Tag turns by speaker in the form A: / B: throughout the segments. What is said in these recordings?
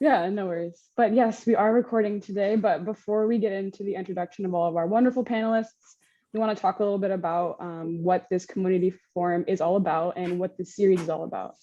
A: Yeah, no worries. But yes, we are recording today. But before we get into the introduction of all of our wonderful panelists, we want to talk a little bit about what this community forum is all about and what this series is all about.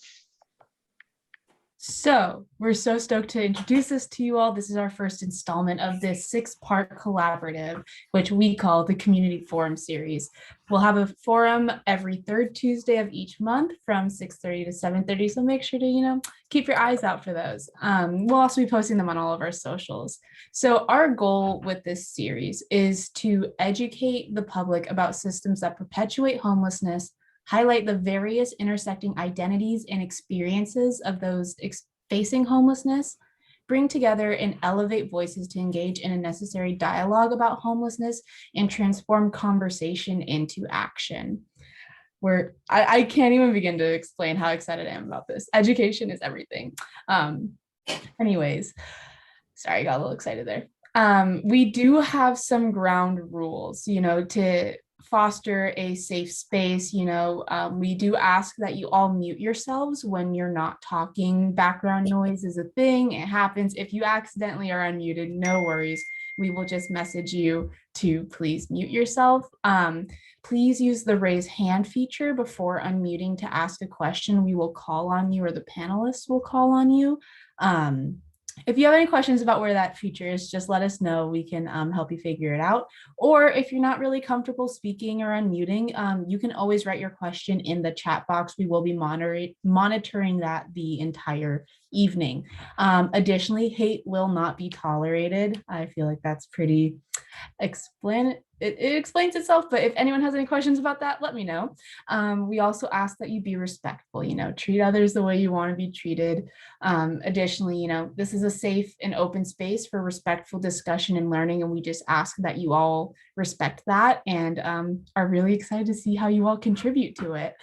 B: So we're so stoked to introduce this to you all. This is our first installment of this 6-part collaborative, which we call the Community Forum series. We'll have a forum every third Tuesday of each month from 6:30 to 7:30. So make sure to, keep your eyes out for those. We'll also be posting them on all of our socials. So our goal with this series is to educate the public about systems that perpetuate homelessness, highlight the various intersecting identities and experiences of those facing homelessness, bring together and elevate voices to engage in a necessary dialogue about homelessness, and transform conversation into action. I can't even begin to explain how excited I am about this. Education is everything. Anyways, sorry, I got a little excited there. We do have some ground rules, to foster a safe space. We do ask that you all mute yourselves when you're not talking. Background noise is a thing. It happens. If you accidentally are unmuted, no worries. We will just message you to please mute yourself. Please use the raise hand feature before unmuting to ask a question. We will call on you, or the panelists will call on you. If you have any questions about where that feature is, just let us know. We can help you figure it out. Or if you're not really comfortable speaking or unmuting, you can always write your question in the chat box. We will be monitoring that the entire evening. Additionally, hate will not be tolerated. I feel like that's pretty it explains itself, but if anyone has any questions about that, let me know. We also ask that you be respectful, treat others the way you want to be treated. Additionally, this is a safe and open space for respectful discussion and learning, and we just ask that you all respect that and are really excited to see how you all contribute to it.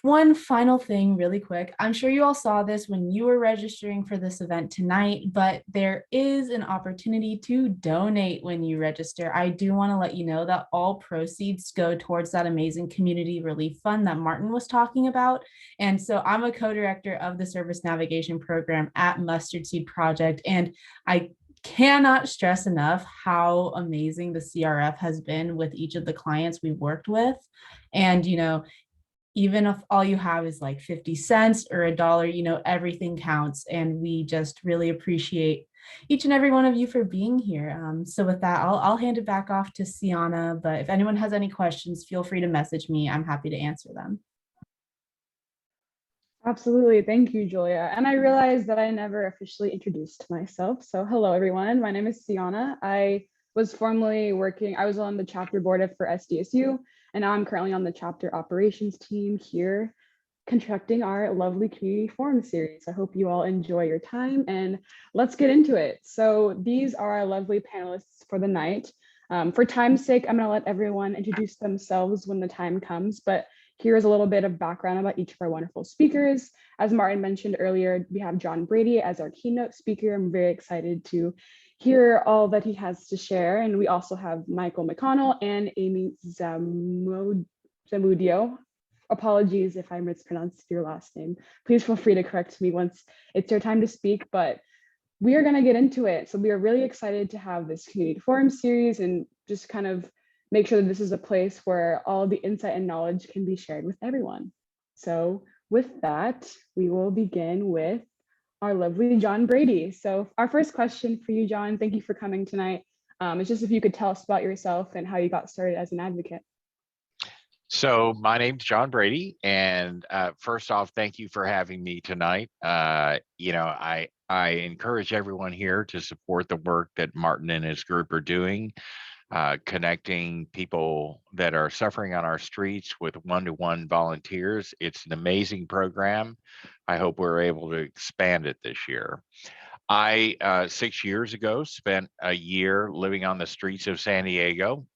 B: One final thing really quick. I'm sure you all saw this when you were registering for this event tonight, but there is an opportunity to donate when you register. I do want to let you know that all proceeds go towards that amazing community relief fund that Martin was talking about. And so I'm a co-director of the service navigation program at Mustard Seed Project, and I cannot stress enough how amazing the CRF has been with each of the clients we've worked with. And, even if all you have is like 50 cents or $1, everything counts. And we just really appreciate each and every one of you for being here. So with that, I'll hand it back off to Sienna, but if anyone has any questions, feel free to message me. I'm happy to answer them.
A: Absolutely. Thank you, Julia. And I realized that I never officially introduced myself. So hello, everyone. My name is Sienna. I was on the chapter board for SDSU, and now I'm currently on the chapter operations team here, conducting our lovely community forum series. I hope you all enjoy your time, and let's get into it. So these are our lovely panelists for the night. For time's sake, I'm gonna let everyone introduce themselves when the time comes, but here's a little bit of background about each of our wonderful speakers. As Martin mentioned earlier, we have John Brady as our keynote speaker. I'm very excited to hear all that he has to share. And we also have Michael McConnell and Amy Zamudio. Apologies if I mispronounced your last name. Please feel free to correct me once it's your time to speak, but we are going to get into it. So we are really excited to have this community forum series and just kind of make sure that this is a place where all the insight and knowledge can be shared with everyone. So with that, we will begin with our lovely John Brady. So our first question for you, John, thank you for coming tonight. It's just if you could tell us about yourself and how you got started as an advocate.
C: So my name's John Brady, and first off, thank you for having me tonight. I encourage everyone here to support the work that Martin and his group are doing, connecting people that are suffering on our streets with one-to-one volunteers. It's an amazing program. I hope we're able to expand it this year. I, 6 years ago, spent a year living on the streets of San Diego,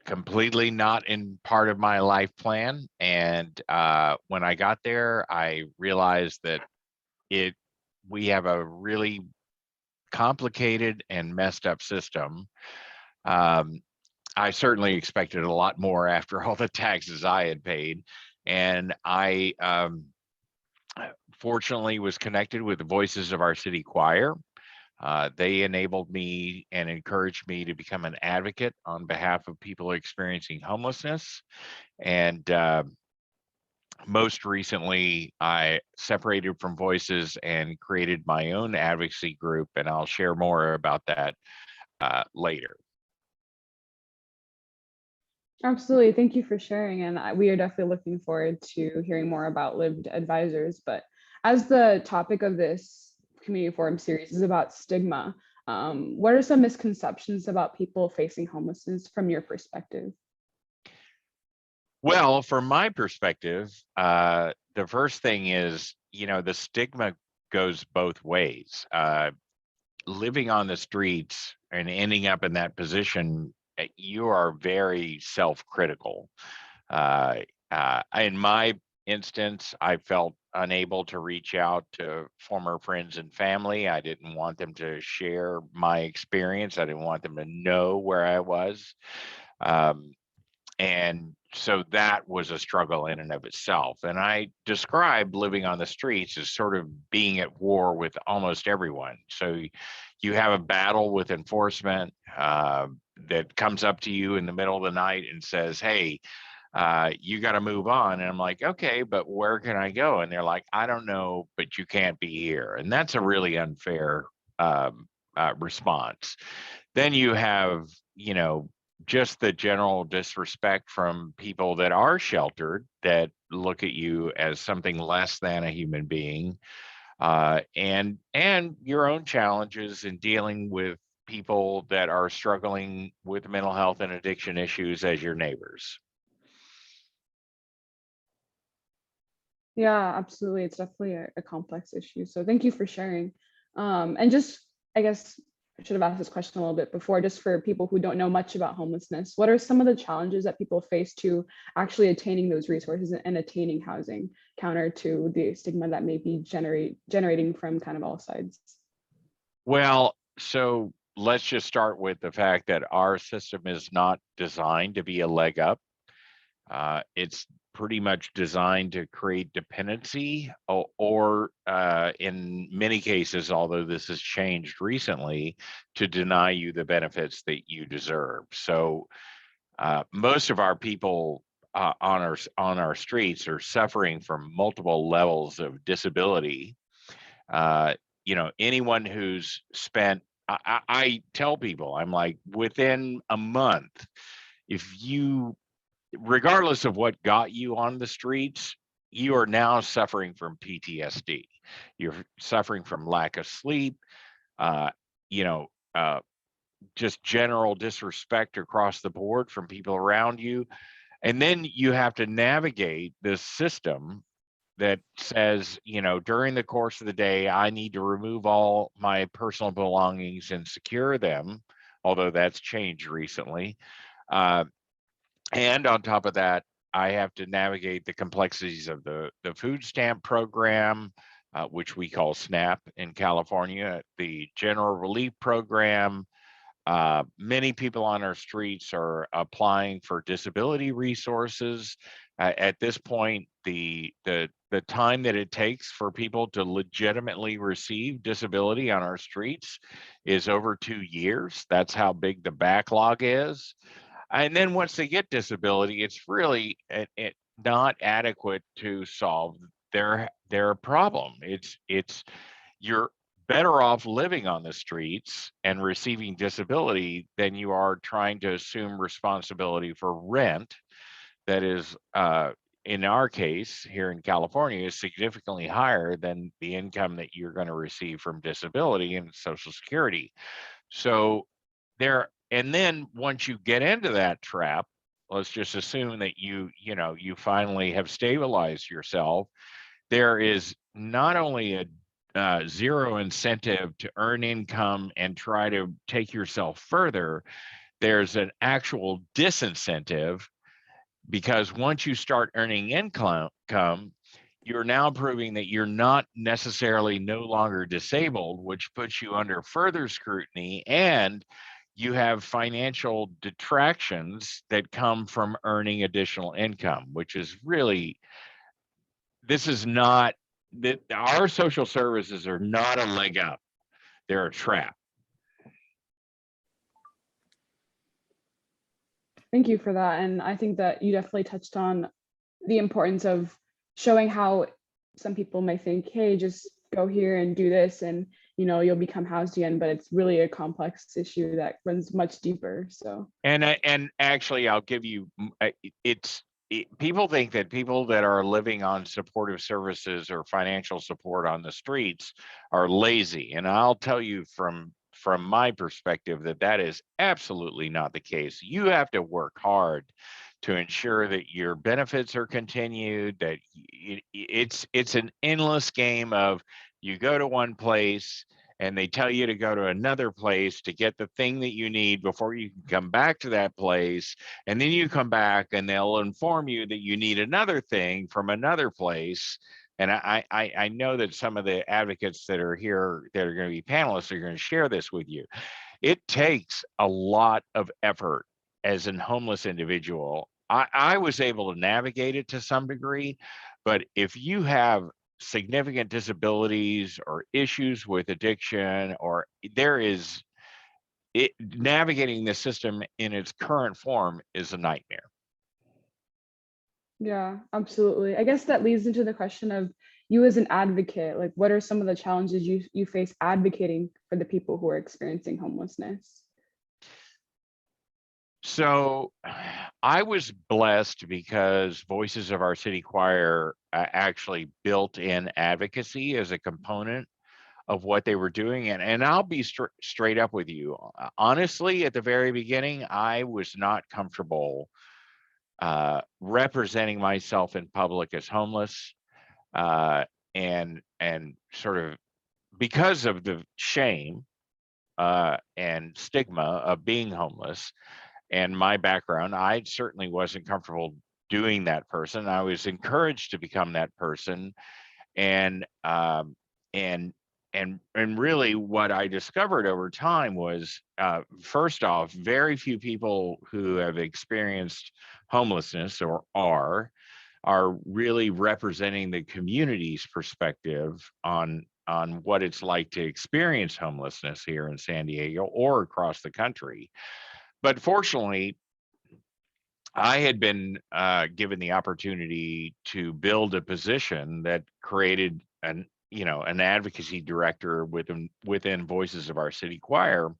C: completely not in part of my life plan. And when I got there, I realized that we have a really complicated and messed up system. I certainly expected a lot more after all the taxes I had paid. And I fortunately was connected with the voices of our city choir. They enabled me and encouraged me to become an advocate on behalf of people experiencing homelessness. And most recently, I separated from Voices and created my own advocacy group, and I'll share more about that later.
A: Absolutely. Thank you for sharing. And we are definitely looking forward to hearing more about lived advisors. But as the topic of this community forum series is about stigma, what are some misconceptions about people facing homelessness from your perspective?
C: Well, from my perspective, the first thing is, the stigma goes both ways. Living on the streets and ending up in that position, you are very self-critical. In my instance, I felt unable to reach out to former friends and family. I didn't want them to share my experience. I didn't want them to know where I was. And so that was a struggle in and of itself. And I describe living on the streets as sort of being at war with almost everyone. So you have a battle with enforcement that comes up to you in the middle of the night and says, hey, you got to move on. And I'm like, okay, but where can I go? And they're like, I don't know, but you can't be here. And that's a really unfair response. Then you have, just the general disrespect from people that are sheltered, that look at you as something less than a human being, and your own challenges in dealing with people that are struggling with mental health and addiction issues as your neighbors.
A: Yeah, absolutely. It's definitely a complex issue. So thank you for sharing. And just, I guess, I should have asked this question a little bit before, just for people who don't know much about homelessness, what are some of the challenges that people face to actually attaining those resources and attaining housing, counter to the stigma that may be generating from kind of all sides?
C: Well, so let's just start with the fact that our system is not designed to be a leg up. It's pretty much designed to create dependency, or in many cases, although this has changed recently, to deny you the benefits that you deserve. So most of our people on our streets are suffering from multiple levels of disability. Anyone who's spent, I tell people, I'm like, within a month, if you, regardless of what got you on the streets, you are now suffering from PTSD. You're suffering from lack of sleep, uh, you know, uh, just general disrespect across the board from people around you. And then you have to navigate this system that says, during the course of the day, I need to remove all my personal belongings and secure them, although that's changed recently. And on top of that, I have to navigate the complexities of the food stamp program, which we call SNAP in California, the general relief program. Many people on our streets are applying for disability resources. At this point, the time that it takes for people to legitimately receive disability on our streets is over 2 years. That's how big the backlog is. And then once they get disability, it's really not adequate to solve their problem. It's you're better off living on the streets and receiving disability than you are trying to assume responsibility for rent that is, in our case here in California, is significantly higher than the income that you're going to receive from disability and Social Security. So and then once you get into that trap, let's just assume that you finally have stabilized yourself. There is not only a zero incentive to earn income and try to take yourself further, there's an actual disincentive, because once you start earning income, you're now proving that you're not necessarily no longer disabled, which puts you under further scrutiny, and you have financial detractions that come from earning additional income, which is really, this is not that our social services are not a leg up, they're a trap.
A: Thank you for that. And I think that you definitely touched on the importance of showing how some people may think, hey, just go here and do this and you'll become housed again, but it's really a complex issue that runs much deeper. So
C: And actually, I'll give you, people think that people that are living on supportive services or financial support on the streets are lazy, and I'll tell you from my perspective that is absolutely not the case. You have to work hard to ensure that your benefits are continued, that it's an endless game of, you go to one place and they tell you to go to another place to get the thing that you need before you can come back to that place. And then you come back and they'll inform you that you need another thing from another place. And I know that some of the advocates that are here that are going to be panelists are going to share this with you. It takes a lot of effort as a homeless individual. I was able to navigate it to some degree, but if you have significant disabilities or issues with addiction, or navigating the system in its current form is a nightmare.
A: Yeah, absolutely. I guess that leads into the question of you as an advocate, like what are some of the challenges you face advocating for the people who are experiencing homelessness?
C: So I was blessed because Voices of Our City Choir actually built in advocacy as a component of what they were doing. And I'll be straight up with you. Honestly, at the very beginning, I was not comfortable representing myself in public as homeless, and sort of because of the shame and stigma of being homeless and my background. I certainly wasn't comfortable doing that person. I was encouraged to become that person, and really what I discovered over time was, first off, very few people who have experienced homelessness or are really representing the community's perspective on what it's like to experience homelessness here in San Diego or across the country. But fortunately, I had been given the opportunity to build a position that created an advocacy director within Voices of Our City Choir,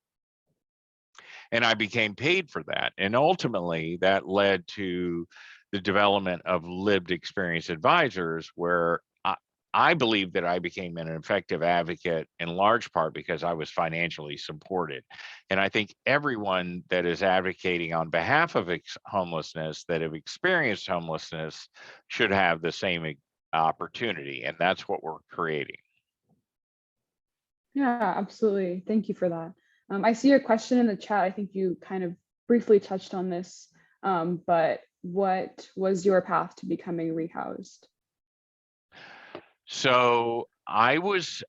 C: and I became paid for that. And ultimately, that led to the development of lived experience advisors, where I believe that I became an effective advocate in large part because I was financially supported. And I think everyone that is advocating on behalf of homelessness, that have experienced homelessness, should have the same opportunity. And that's what we're creating.
A: Yeah, absolutely. Thank you for that. I see your question in the chat. I think you kind of briefly touched on this, but what was your path to becoming rehoused?
C: So I was,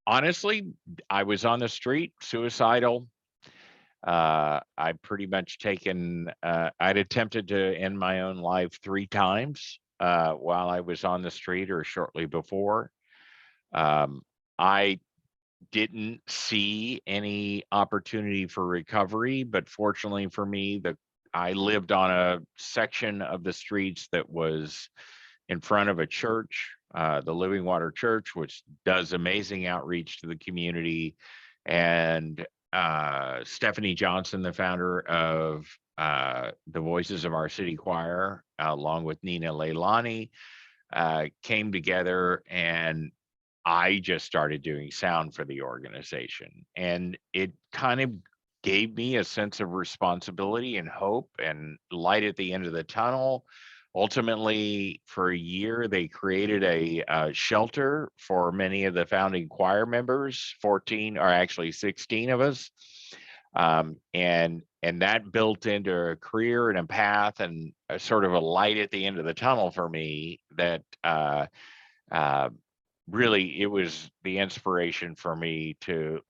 C: honestly, I was on the street, suicidal. I'd pretty much I'd attempted to end my own life 3 times while I was on the street or shortly before. I didn't see any opportunity for recovery, but fortunately for me, I lived on a section of the streets that was in front of a church, the Living Water Church, which does amazing outreach to the community. And Stephanie Johnson, the founder of the Voices of Our City Choir, along with Nina Leilani, came together, and I just started doing sound for the organization. And it kind of gave me a sense of responsibility and hope and light at the end of the tunnel. Ultimately, for a year, they created a shelter for many of the founding choir members, 14 or actually 16 of us. And that built into a career and a path and a sort of a light at the end of the tunnel for me that really, it was the inspiration for me to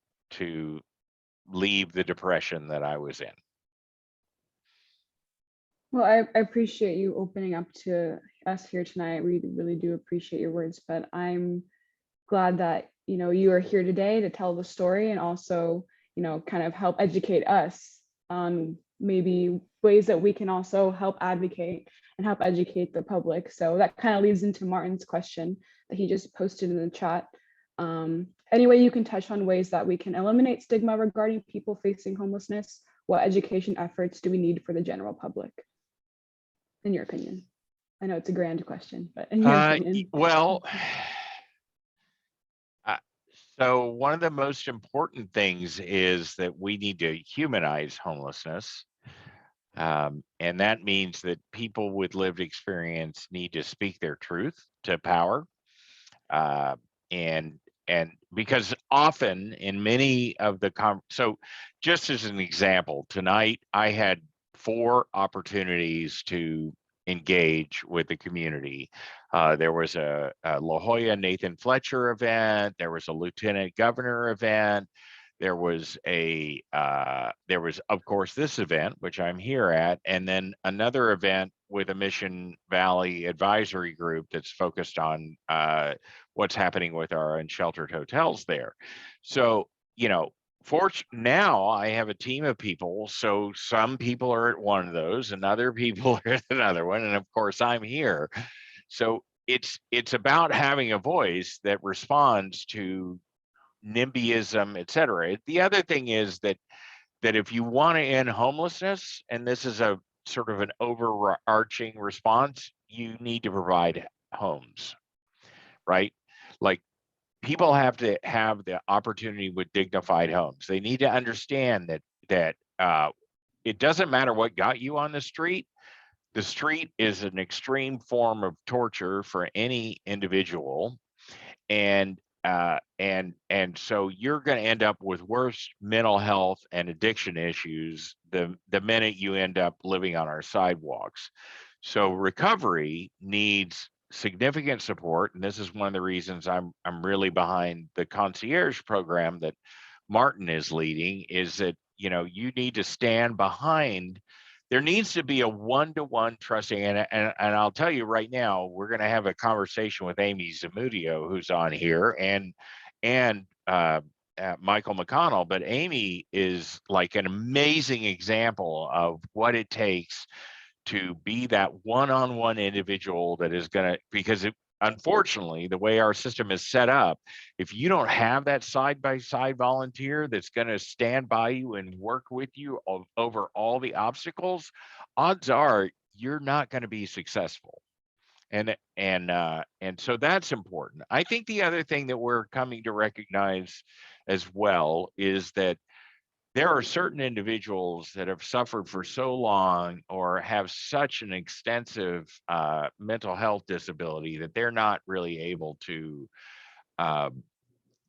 C: leave the depression that I was in.
A: Well, I appreciate you opening up to us here tonight. We really do appreciate your words, but I'm glad that, you are here today to tell the story and also, kind of help educate us on maybe ways that we can also help advocate and help educate the public. So that kind of leads into Martin's question that he just posted in the chat. Any way you can touch on ways that we can eliminate stigma regarding people facing homelessness? What education efforts do we need for the general public? In your opinion? I know it's a grand question, but in your opinion.
C: Well, so one of the most important things is that we need to humanize homelessness. And that means that people with lived experience need to speak their truth to power. And because often in many of the so just as an example, tonight I had 4 opportunities to engage with the community. There was a La Jolla Nathan Fletcher event. There was a Lieutenant Governor event. There was of course this event, which I'm here at, and then another event with a Mission Valley advisory group that's focused on what's happening with our unsheltered hotels there. So, now I have a team of people. So some people are at one of those and other people are at another one. And of course I'm here. So it's about having a voice that responds to NIMBYism, et cetera. The other thing is that if you want to end homelessness, and this is a sort of an overarching response, you need to provide homes, right? Like people have to have the opportunity with dignified homes. They need to understand that it doesn't matter what got you on the street. The street is an extreme form of torture for any individual, and so you're going to end up with worse mental health and addiction issues the minute you end up living on our sidewalks. So recovery needs significant support, and this is one of the reasons I'm really behind the concierge program that Martin is leading, is that you need to stand behind. There needs to be a one-to-one trusting, and I'll tell you right now, we're going to have a conversation with Amy Zamudio, who's on here, and Michael McConnell. But Amy is like an amazing example of what it takes to be that one-on-one individual that is going to, because unfortunately, the way our system is set up, if you don't have that side-by-side volunteer that's going to stand by you and work with you over all the obstacles, odds are you're not going to be successful. And so that's important. I think the other thing that we're coming to recognize as well is that there are certain individuals that have suffered for so long or have such an extensive mental health disability that they're not really able to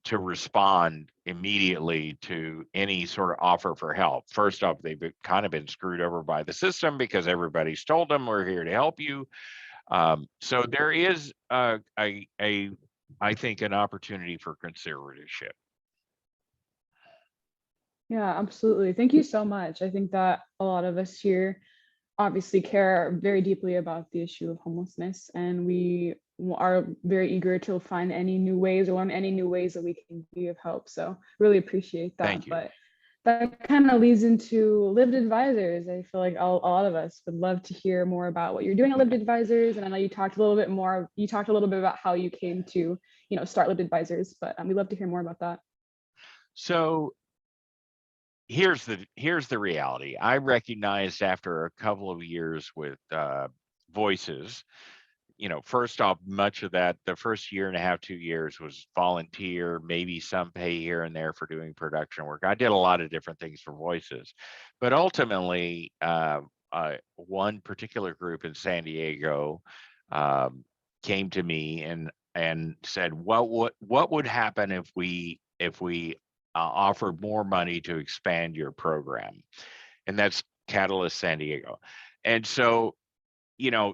C: respond immediately to any sort of offer for help. First off, they've kind of been screwed over by the system because everybody's told them we're here to help you. So there is, I think, an opportunity for conservatorship.
A: Yeah, absolutely. Thank you so much. I think that a lot of us here obviously care very deeply about the issue of homelessness, and we are very eager to find any new ways or learn any new ways that we can be of help. So really appreciate that.
C: Thank you.
A: But that kind of leads into Lived Advisors. I feel like a lot of us would love to hear more about what you're doing at Lived Advisors. And I know you talked a little bit about how you came to, start Lived Advisors, but we'd love to hear more about that.
C: So here's the reality. I recognized after a couple of years with Voices, first off, much of that, the first year and a half, 2 years was volunteer, maybe some pay here and there for doing production work. I did a lot of different things for Voices, but ultimately, one particular group in San Diego came to me and said, "What would happen if we offered more money to expand your program?" And that's Catalyst San Diego. And so,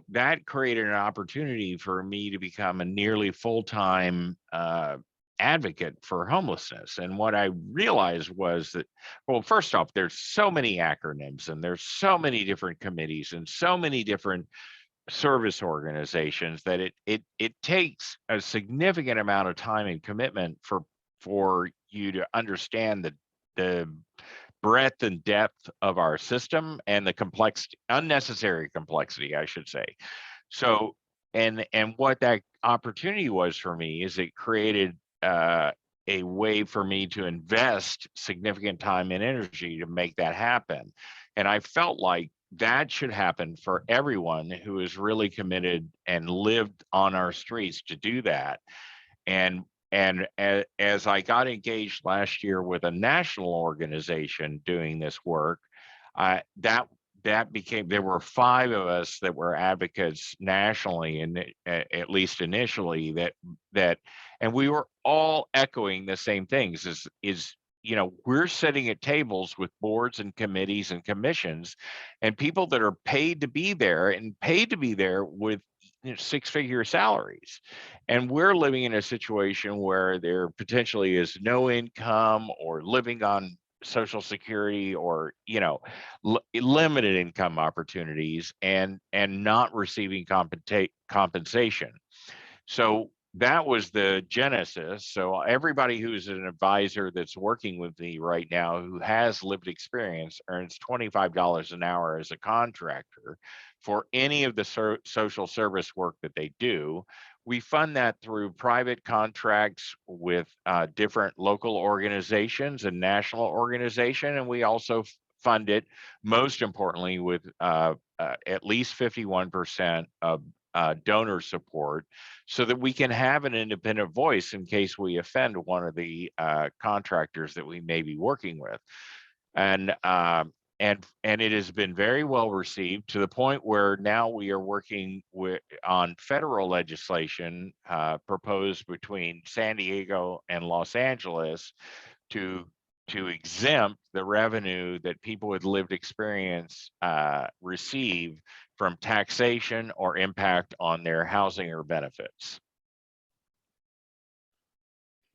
C: that created an opportunity for me to become a nearly full-time advocate for homelessness. And what I realized was that, well, first off, there's so many acronyms and there's so many different committees and so many different service organizations that it takes a significant amount of time and commitment for you to understand the breadth and depth of our system and the unnecessary complexity, I should say. So, and what that opportunity was for me is it created a way for me to invest significant time and energy to make that happen. And I felt like that should happen for everyone who is really committed and lived on our streets to do that. And as I got engaged last year with a national organization doing this work, that became, there were 5 of us that were advocates nationally, and at least initially, and we were all echoing the same things. Is we're sitting at tables with boards and committees and commissions and people that are paid to be there with 6-figure salaries. And we're living in a situation where there potentially is no income or living on Social Security or limited income opportunities and not receiving compensation. So that was the genesis. So everybody who's an advisor that's working with me right now who has lived experience earns $25 an hour as a contractor for any of the social service work that they do. We fund that through private contracts with different local organizations and national organization, and we also fund it, most importantly, with at least 51% of donor support, so that we can have an independent voice in case we offend one of the contractors that we may be working with. And it has been very well received, to the point where now we are working on federal legislation proposed between San Diego and Los Angeles to exempt the revenue that people with lived experience receive from taxation or impact on their housing or benefits.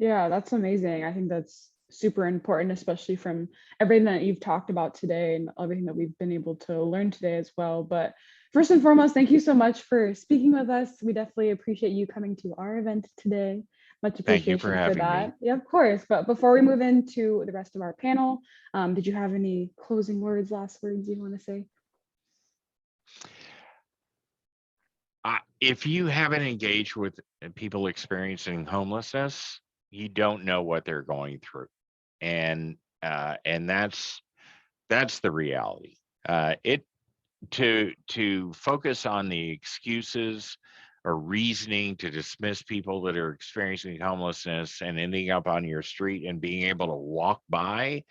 A: Yeah, that's amazing. I think that's super important, especially from everything that you've talked about today and everything that we've been able to learn today as well. But first and foremost, thank you so much for speaking with us. We definitely appreciate you coming to our event today. Much appreciation for that. Yeah, of course. But before we move into the rest of our panel, did you have any closing words, last words you want to say?
C: If you haven't engaged with people experiencing homelessness, you don't know what they're going through, and that's the reality. To focus on the excuses or reasoning to dismiss people that are experiencing homelessness and ending up on your street and being able to walk by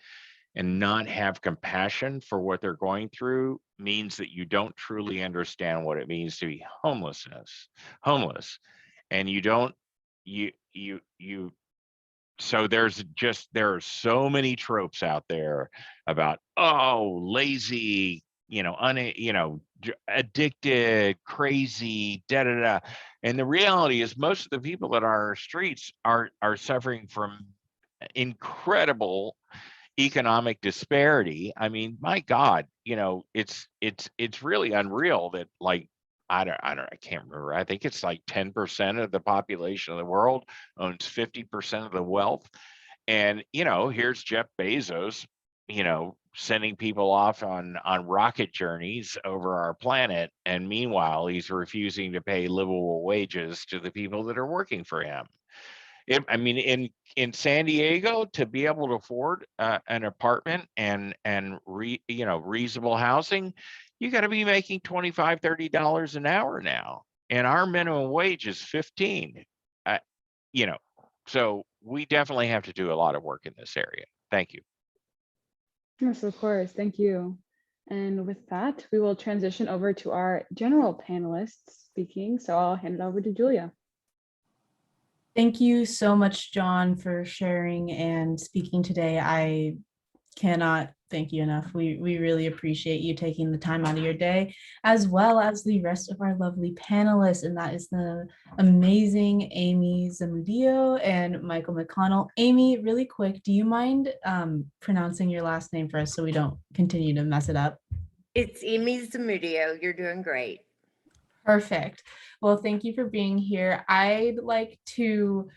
C: and not have compassion for what they're going through means that you don't truly understand what it means to be homeless. And so there are so many tropes out there about, oh, lazy, addicted, crazy, da da da. And the reality is most of the people that are on our streets are suffering from incredible economic disparity. I mean, my God, it's really unreal that, like, I can't remember. I think it's like 10% of the population of the world owns 50% of the wealth. And, here's Jeff Bezos, sending people off on rocket journeys over our planet. And meanwhile, he's refusing to pay livable wages to the people that are working for him. In San Diego, to be able to afford an apartment and reasonable housing, you got to be making $25, $30 an hour now, and our minimum wage is 15. So we definitely have to do a lot of work in this area. Thank you.
A: Yes, of course. Thank you. And with that, we will transition over to our general panelists speaking. So I'll hand it over to Julia.
B: Thank you so much, John, for sharing and speaking today. I Cannot thank you enough. We really appreciate you taking the time out of your day, as well as the rest of our lovely panelists, and that is the amazing Amy Zamudio and Michael McConnell. Amy, really quick, do you mind pronouncing your last name for us so we don't continue to mess it up?
D: It's Amy Zamudio. You're doing great.
B: Perfect. Well, thank you for being here. I'd like to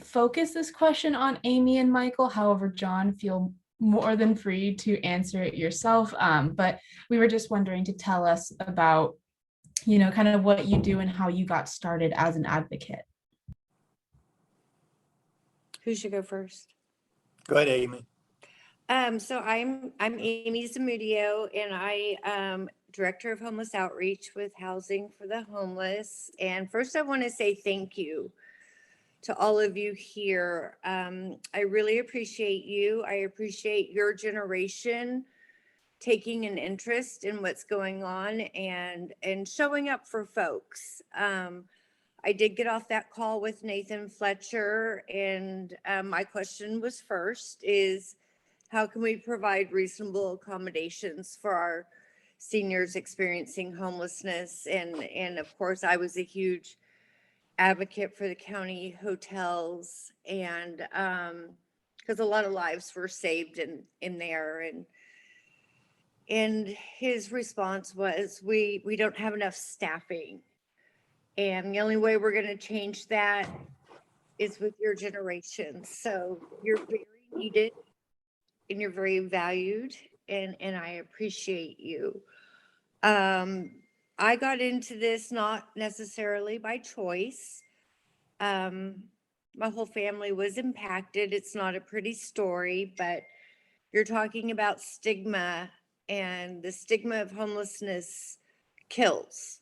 B: focus this question on Amy and Michael. However, John, feel more than free to answer it yourself. But we were just wondering to tell us about, kind of what you do and how you got started as an advocate.
D: Who should go first?
E: Go ahead, Amy.
D: So I'm Amy Zamudio, and I am Director of Homeless Outreach with Housing for the Homeless. And first, I want to say thank you to all of you here. I really appreciate you. I appreciate your generation taking an interest in what's going on and showing up for folks. I did get off that call with Nathan Fletcher, and my question was first is, how can we provide reasonable accommodations for our seniors experiencing homelessness? And of course, I was a huge advocate for the county hotels, and because a lot of lives were saved in there, and his response was, we don't have enough staffing, and the only way we're going to change that is with your generation. So you're very needed and you're very valued, and I appreciate you. I got into this not necessarily by choice. My whole family was impacted. It's not a pretty story, but you're talking about stigma, and the stigma of homelessness kills.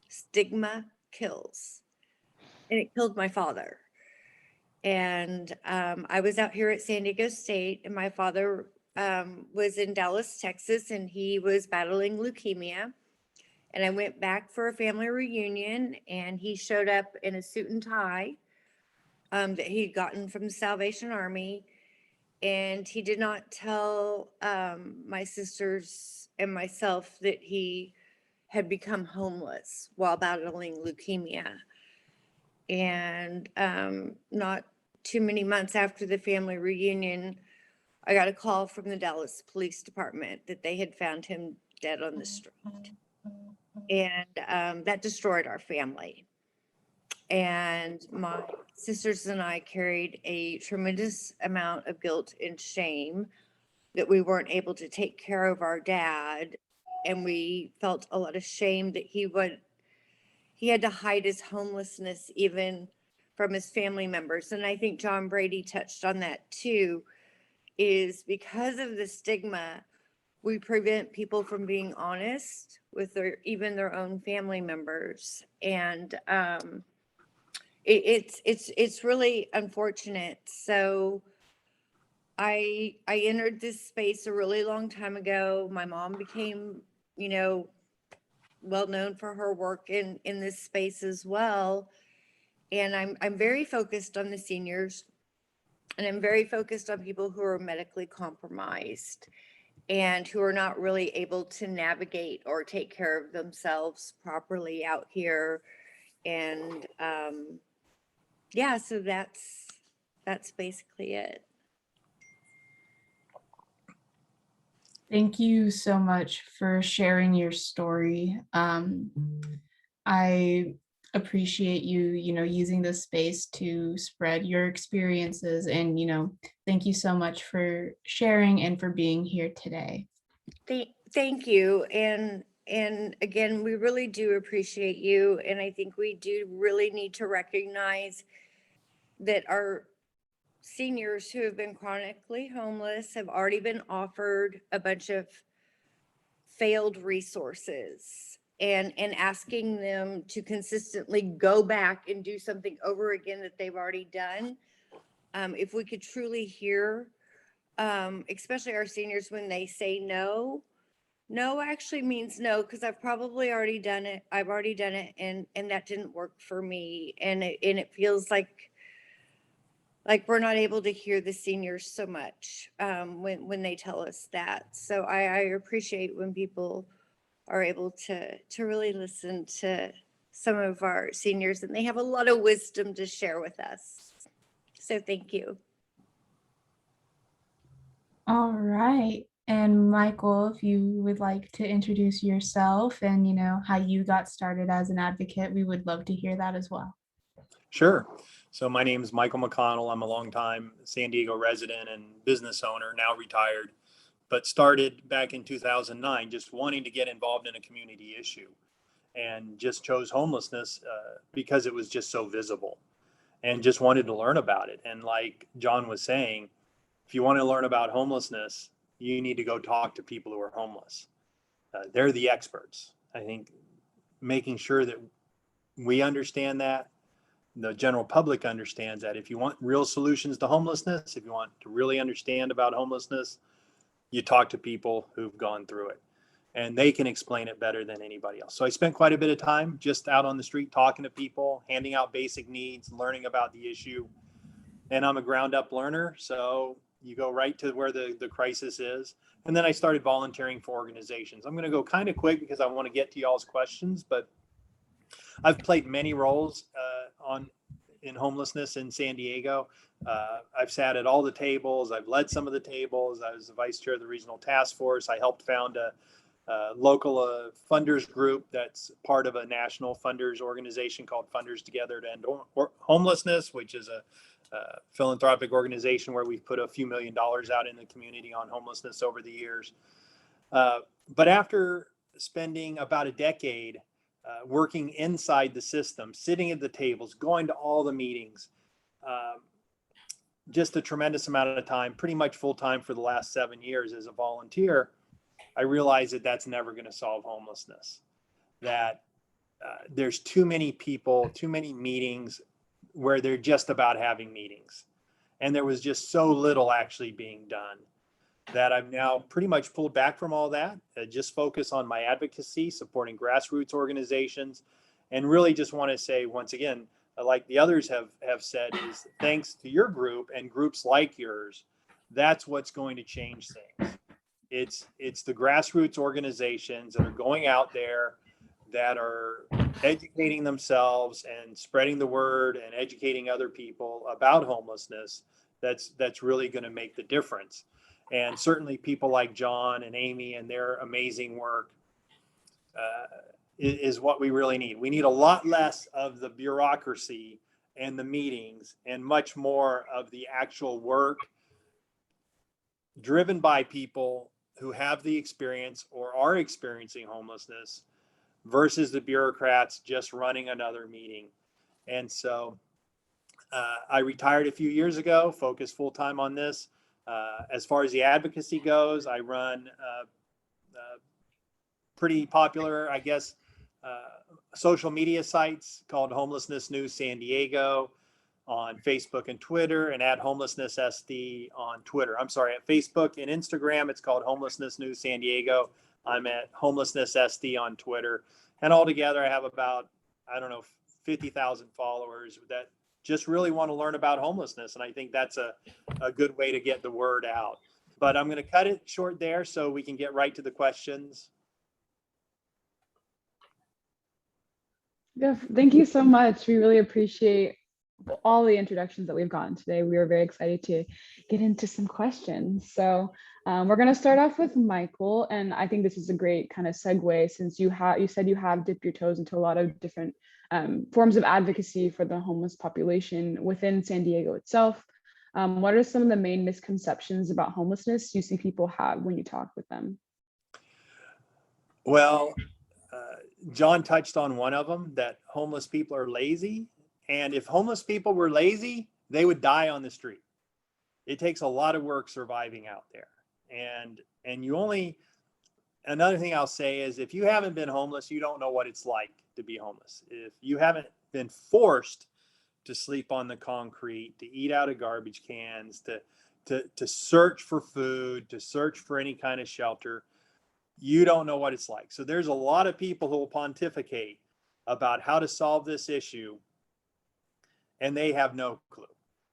D: Stigma kills. And it killed my father. And I was out here at San Diego State, and my father was in Dallas, Texas, and he was battling leukemia. And I went back for a family reunion, and he showed up in a suit and tie that he'd gotten from the Salvation Army. And he did not tell my sisters and myself that he had become homeless while battling leukemia. And not too many months after the family reunion, I got a call from the Dallas Police Department that they had found him dead on the street. And that destroyed our family. And my sisters and I carried a tremendous amount of guilt and shame that we weren't able to take care of our dad. And we felt a lot of shame that he had to hide his homelessness even from his family members. And I think John Brady touched on that too, is because of the stigma, we prevent people from being honest with even their own family members. And it's really unfortunate. So I entered this space a really long time ago. My mom became, well known for her work in this space as well. And I'm very focused on the seniors, and I'm very focused on people who are medically compromised and who are not really able to navigate or take care of themselves properly out here. And yeah, so that's basically it.
B: Thank you so much for sharing your story. I appreciate you, using this space to spread your experiences, and, thank you so much for sharing and for being here today.
D: Thank you. And again, we really do appreciate you. And I think we do really need to recognize that our seniors who have been chronically homeless have already been offered a bunch of failed resources, and asking them to consistently go back and do something over again that they've already done. If we could truly hear, especially our seniors, when they say no actually means no, because I've probably already done it. I've already done it, and that didn't work for me. And it feels like like we're not able to hear the seniors so much when they tell us that. So I appreciate when people are able to really listen to some of our seniors, and they have a lot of wisdom to share with us. So thank you.
B: All right. And Michael, if you would like to introduce yourself and, how you got started as an advocate, we would love to hear that as well.
E: Sure. So my name is Michael McConnell. I'm a longtime San Diego resident and business owner, now retired, but started back in 2009, just wanting to get involved in a community issue, and just chose homelessness because it was just so visible, and just wanted to learn about it. And like John was saying, if you want to learn about homelessness, you need to go talk to people who are homeless. They're the experts. I think making sure that we understand that, the general public understands that if you want real solutions to homelessness, if you want to really understand about homelessness, you talk to people who've gone through it, and they can explain it better than anybody else. So I spent quite a bit of time just out on the street talking to people, handing out basic needs, learning about the issue. And I'm a ground up learner, so you go right to where the crisis is. And then I started volunteering for organizations. I'm going to go kind of quick because I want to get to y'all's questions, but I've played many roles in homelessness in San Diego. I've sat at all the tables. I've led some of the tables. I was the vice chair of the regional task force. I helped found a local funders group that's part of a national funders organization called Funders Together to End Homelessness, which is a philanthropic organization where we've put a few $1 million out in the community on homelessness over the years. But after spending about a decade working inside the system, sitting at the tables, going to all the meetings, just a tremendous amount of time, pretty much full time for the last 7 years as a volunteer, I realized that that's never going to solve homelessness. That there's too many people, too many meetings where they're just about having meetings. And there was just so little actually being done that I've now pretty much pulled back from all that, just focus on my advocacy, supporting grassroots organizations, and really just want to say once again, like the others have said, is thanks to your group and groups like yours, that's what's going to change things. It's the grassroots organizations that are going out there, that are educating themselves and spreading the word and educating other people about homelessness, that's really going to make the difference. And certainly people like John and Amy and their amazing work is what we really need. We need a lot less of the bureaucracy and the meetings and much more of the actual work driven by people who have the experience or are experiencing homelessness versus the bureaucrats just running another meeting. And so I retired a few years ago, focused full time on this. As far as the advocacy goes, I run pretty popular, I guess, social media sites called Homelessness News San Diego on Facebook and Twitter, and at Homelessness SD on Twitter. I'm sorry, at Facebook and Instagram, it's called Homelessness News San Diego. I'm at Homelessness SD on Twitter. And altogether, I have about, 50,000 followers that just really want to learn about homelessness. And I think that's a good way to get the word out. But I'm going to cut it short there so we can get right to the questions.
A: Yeah, thank you so much. We really appreciate all the introductions that we've gotten today. We are very excited to get into some questions. So we're going to start off with Michael, and I think this is a great kind of segue since you said you have dipped your toes into a lot of different forms of advocacy for the homeless population within San Diego itself. What are some of the main misconceptions about homelessness you see people have when you talk with them?
E: Well, John touched on one of them, that homeless people are lazy. And if homeless people were lazy, they would die on the street. It takes a lot of work surviving out there. And another thing I'll say is, if you haven't been homeless, you don't know what it's like to be homeless. If you haven't been forced to sleep on the concrete, to eat out of garbage cans, to search for food, to search for any kind of shelter, you don't know what it's like. So there's a lot of people who will pontificate about how to solve this issue, and they have no clue.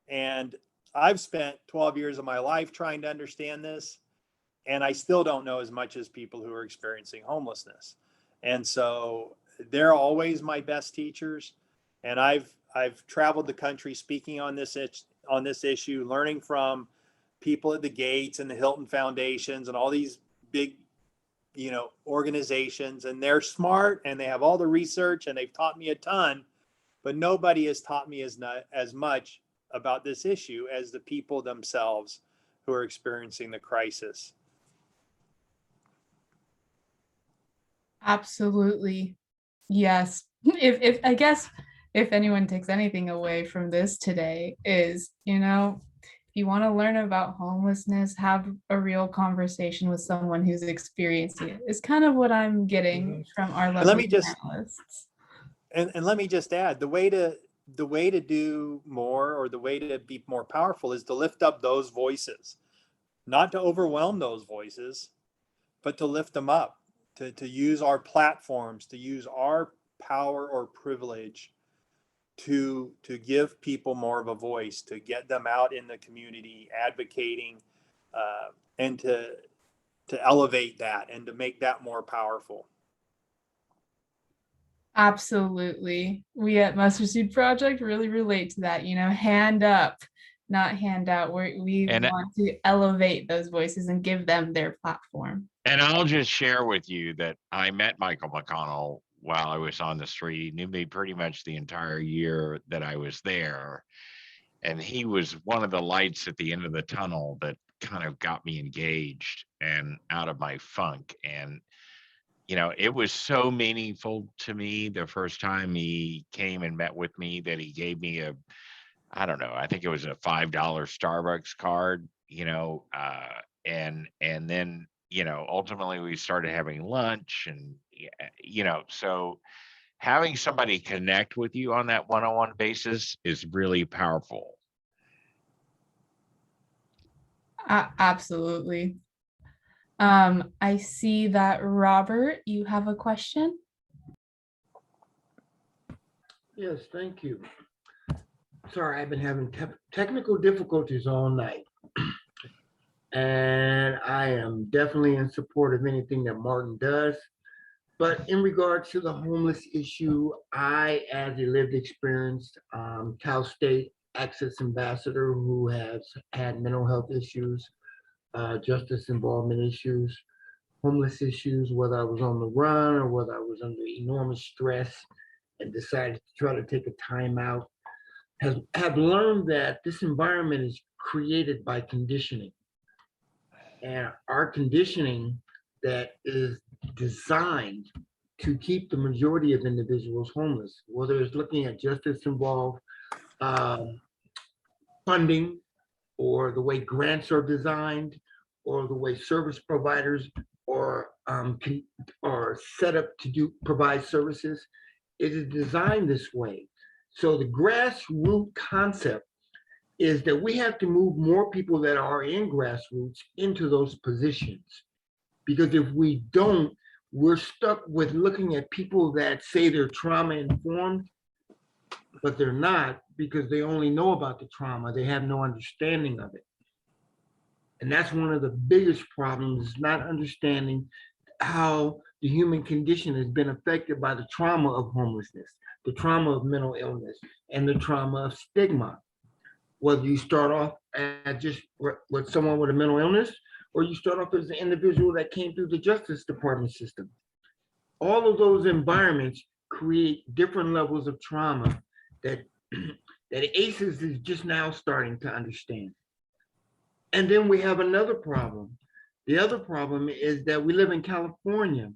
E: And I've spent 12 years of my life trying to understand this, and I still don't know as much as people who are experiencing homelessness. And so they're always my best teachers. And I've traveled the country speaking on this issue, learning from people at the Gates and the Hilton Foundations and all these big, organizations. And they're smart and they have all the research and they've taught me a ton, but nobody has taught me as much about this issue as the people themselves who are experiencing the crisis.
B: Absolutely. Yes. If I guess if anyone takes anything away from this today is, if you want to learn about homelessness, have a real conversation with someone who's experiencing it. It's kind of what I'm getting from our lovely panelists.
E: And let me just add, the way to do more, or the way to be more powerful, is to lift up those voices, not to overwhelm those voices, but to lift them up, to use our platforms, to use our power or privilege to give people more of a voice, to get them out in the community advocating, and to elevate that and to make that more powerful.
B: Absolutely. We at Mustard Seed Project really relate to that, hand up, not hand out. We want to elevate those voices and give them their platform.
C: And I'll just share with you that I met Michael Mcconnell while I was on the street. He knew me pretty much the entire year that I was there. And he was one of the lights at the end of the tunnel that kind of got me engaged and out of my funk. And, it was so meaningful to me the first time he came and met with me that he gave me I think it was a $5 Starbucks card, and then, ultimately we started having lunch and, so having somebody connect with you on that one-on-one basis is really powerful.
B: Absolutely. I see that Robert, you have a question.
F: Yes, thank you. Sorry, I've been having technical difficulties all night. And I am definitely in support of anything that Martin does. But in regards to the homeless issue, I, as a lived experienced Cal State Access Ambassador who has had mental health issues, justice involvement issues, homeless issues, whether I was on the run or whether I was under enormous stress and decided to try to take a time out, have learned that this environment is created by conditioning. And our conditioning that is designed to keep the majority of individuals homeless, whether it's looking at justice involved funding, or the way grants are designed, or the way service providers are set up to provide services. It is designed this way. So the grassroots concept is that we have to move more people that are in grassroots into those positions. Because if we don't, we're stuck with looking at people that say they're trauma informed, but they're not, because they only know about the trauma. They have no understanding of it. And that's one of the biggest problems, is not understanding how the human condition has been affected by the trauma of homelessness, the trauma of mental illness, and the trauma of stigma. Whether you start off as just with someone with a mental illness, or you start off as an individual that came through the Justice Department system. All of those environments create different levels of trauma that ACEs is just now starting to understand. And then we have another problem. The other problem is that we live in California,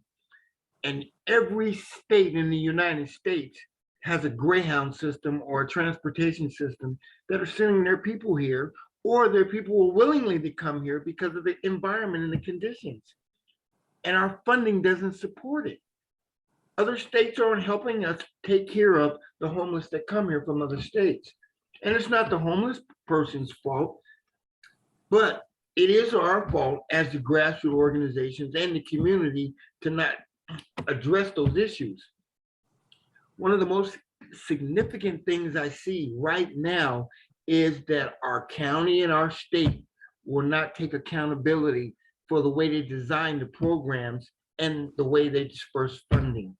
F: and every state in the United States has a Greyhound system or a transportation system that are sending their people here, or their people will willingly to come here because of the environment and the conditions. And our funding doesn't support it. Other states aren't helping us take care of the homeless that come here from other states. And it's not the homeless person's fault, but it is our fault as the grassroots organizations and the community to not address those issues. One of the most significant things I see right now is that our county and our state will not take accountability for the way they design the programs and the way they disperse funding.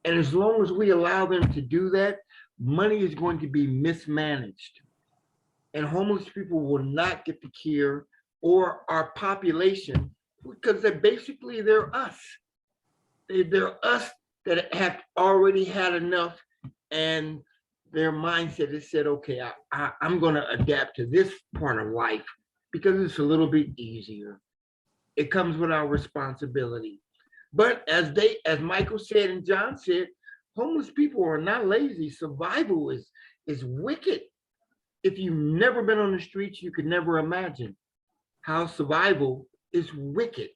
F: And as long as we allow them to do that, money is going to be mismanaged. And homeless people will not get the care, or our population, because they're us. They're us that have already had enough, and their mindset has said, okay, I'm going to adapt to this part of life because it's a little bit easier. It comes with our responsibility. But as Michael said and John said, homeless people are not lazy. Survival is wicked. If you've never been on the streets, you could never imagine how survival is wicked.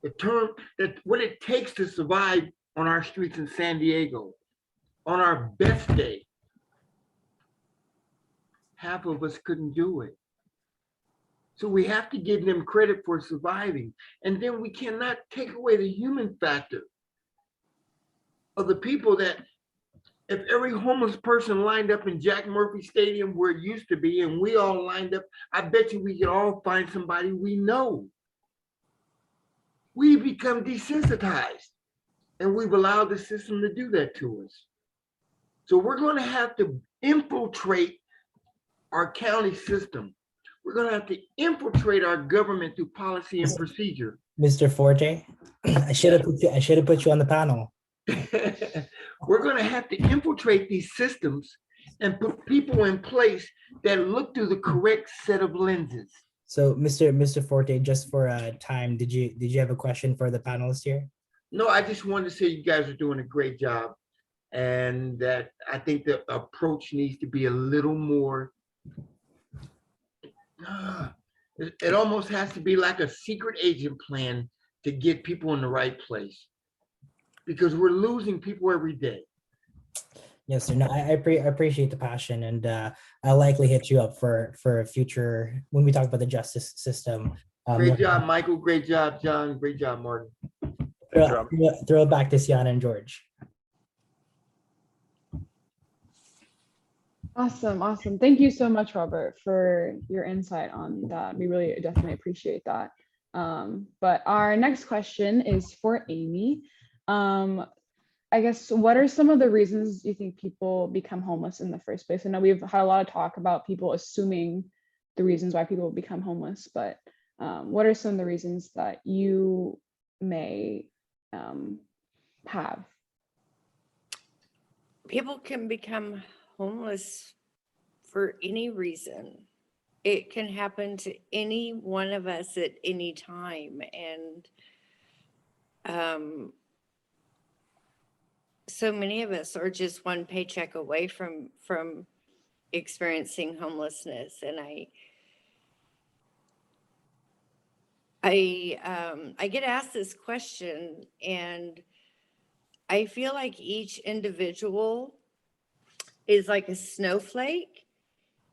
F: The term that what it takes to survive on our streets in San Diego, on our best day, half of us couldn't do it. So we have to give them credit for surviving. And then we cannot take away the human factor of the people that, if every homeless person lined up in Jack Murphy Stadium where it used to be, and we all lined up, I bet you we could all find somebody we know. We become desensitized, and we've allowed the system to do that to us. So we're going to have to infiltrate our county system. We're going to have to infiltrate our government through policy and procedure.
G: Mr. Forte, I should have put you on the panel.
F: We're going to have to infiltrate these systems and put people in place that look through the correct set of lenses.
G: So, Mr. Forte, just for time, did you have a question for the panelists here?
F: No, I just wanted to say you guys are doing a great job, and that I think the approach needs to be a little more. It almost has to be like a secret agent plan to get people in the right place, because we're losing people every day.
G: Yes, sir. No, I appreciate the passion, and I'll likely hit you up for a future when we talk about the justice system.
F: Great job, Michael. Great job, John. Great job, Martin.
G: Throw it back to Sienna and George.
A: Awesome. Thank you so much, Robert, for your insight on that. We really definitely appreciate that. But our next question is for Amy. I guess, what are some of the reasons you think people become homeless in the first place? I know we've had a lot of talk about people assuming the reasons why people become homeless, but what are some of the reasons that you may have?
D: People can become homeless for any reason. It can happen to any one of us at any time. And so many of us are just one paycheck away from experiencing homelessness. And I get asked this question, and I feel like each individual is like a snowflake,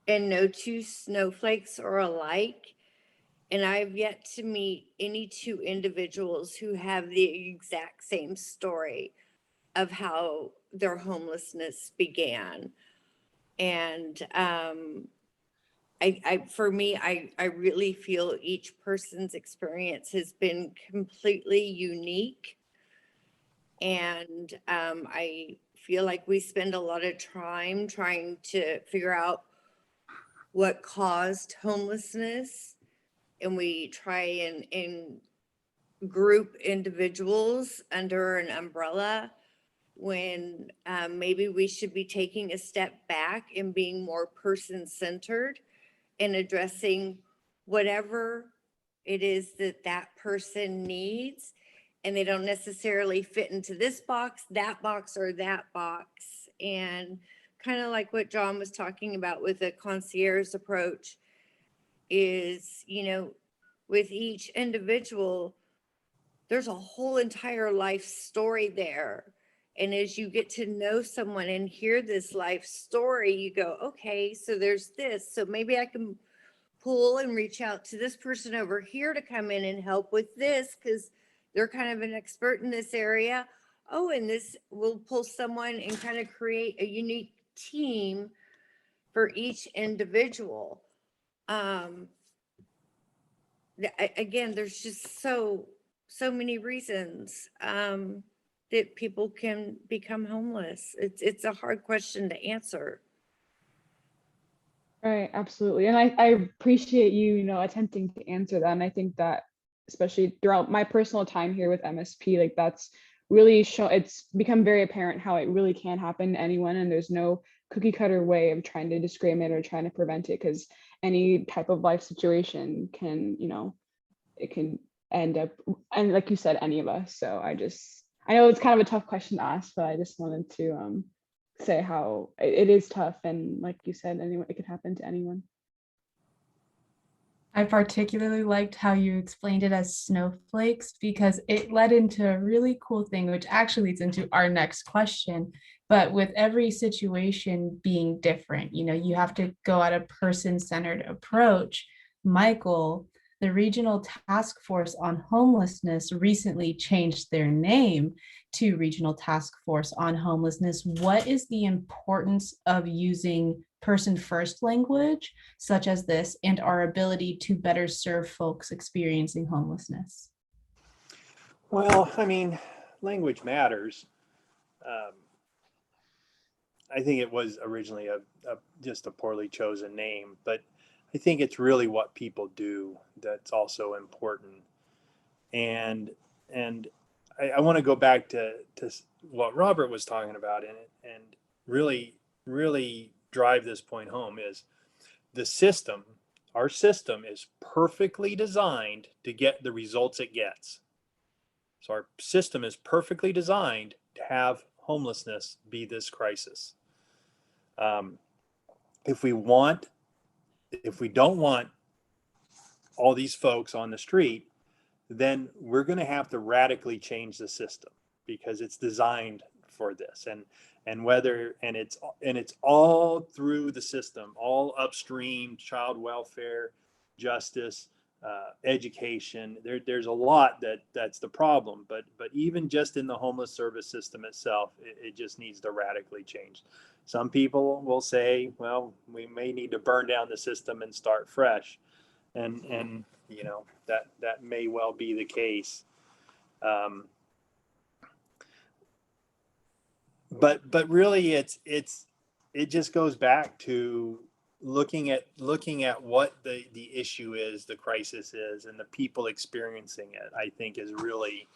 D: and no two snowflakes are alike. And I've yet to meet any two individuals who have the exact same story of how their homelessness began. And for me, I really feel each person's experience has been completely unique. And I feel like we spend a lot of time trying to figure out what caused homelessness, and we try and group individuals under an umbrella, when maybe we should be taking a step back and being more person-centered and addressing whatever it is that person needs. And they don't necessarily fit into this box, that box, or that box. And kind of like what John was talking about with the concierge approach is, with each individual, there's a whole entire life story there. And as you get to know someone and hear this life story, you go, okay, so there's this. So maybe I can pull and reach out to this person over here to come in and help with this, because they're kind of an expert in this area. Oh, and this will pull someone and kind of create a unique team for each individual. Again, there's just so many reasons that people can become homeless. It's a hard question to answer.
A: Right, absolutely. And I appreciate you, attempting to answer that. And I think that especially throughout my personal time here with MSP, like that's really it's become very apparent how it really can happen to anyone. And there's no cookie cutter way of trying to discriminate or trying to prevent it, because any type of life situation can, it can end up, and like you said, any of us. So I know it's kind of a tough question to ask, but I just wanted to say how it is tough, and like you said, anyone, it could happen to anyone.
B: I particularly liked how you explained it as snowflakes, because it led into a really cool thing, which actually leads into our next question. But with every situation being different, you have to go at a person-centered approach. Michael, the Regional Task Force on Homelessness recently changed their name to Regional Task Force on Homelessness. What is the importance of using person-first language such as this and our ability to better serve folks experiencing homelessness?
E: Well, I mean, language matters. I think it was originally just a poorly chosen name, but I think it's really what people do that's also important. And I want to go back to what Robert was talking about and really drive this point home is the system. Our system is perfectly designed to get the results it gets. So our system is perfectly designed to have homelessness be this crisis. If we don't want all these folks on the street, then we're going to have to radically change the system because it's designed for this. And it's all through the system, all upstream, child welfare, justice, education. There's a lot that's the problem, but even just in the homeless service system itself, it just needs to radically change. Some people will say, well, we may need to burn down the system and start fresh. And that may well be the case. But really it just goes back to looking at what the issue is, the crisis is, and the people experiencing it, I think is really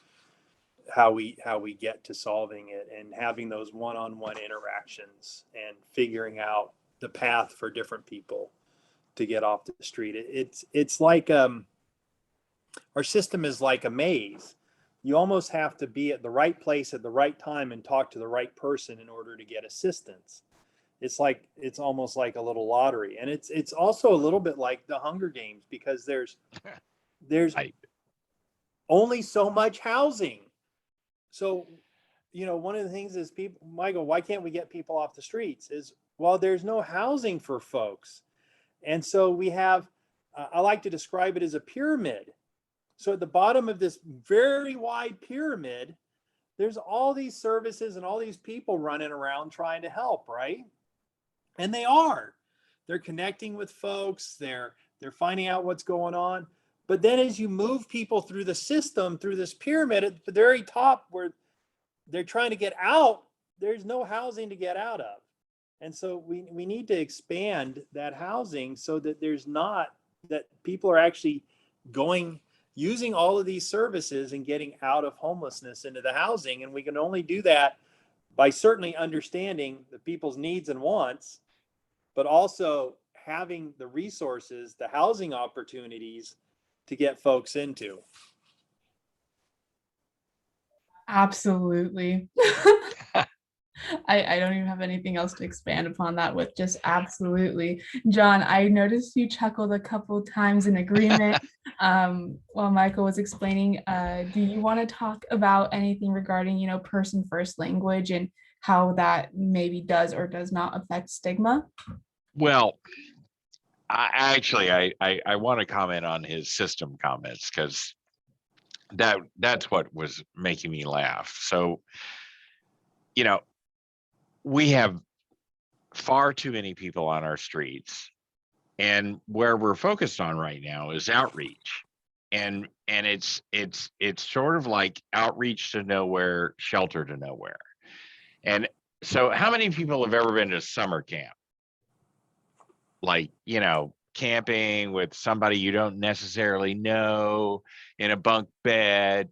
E: how we get to solving it, and having those one-on-one interactions and figuring out the path for different people to get off the street. It's like our system is like a maze. You almost have to be at the right place at the right time and talk to the right person in order to get assistance. It's almost like a little lottery, and it's also a little bit like the Hunger Games, because there's only so much housing. So, one of the things is people, Michael, why can't we get people off the streets? Is, well, there's no housing for folks. And so we have, I like to describe it as a pyramid. So at the bottom of this very wide pyramid, there's all these services and all these people running around trying to help, right? And they're connecting with folks, they're finding out what's going on. But then as you move people through the system, through this pyramid, at the very top where they're trying to get out, there's no housing to get out of. And so we need to expand that housing so that that people are actually using all of these services and getting out of homelessness into the housing. And we can only do that by certainly understanding the people's needs and wants, but also having the resources, the housing opportunities to get folks into.
B: Absolutely. I don't even have anything else to expand upon that with, just absolutely. John, I noticed you chuckled a couple times in agreement while Michael was explaining. Do you want to talk about anything regarding, person first language and how that maybe does or does not affect stigma?
C: Well, I want to comment on his system comments, because that's what was making me laugh. So, we have far too many people on our streets. And where we're focused on right now is outreach. And it's sort of like outreach to nowhere, shelter to nowhere. And so how many people have ever been to summer camp? Like, you know, camping with somebody you don't necessarily know in a bunk bed,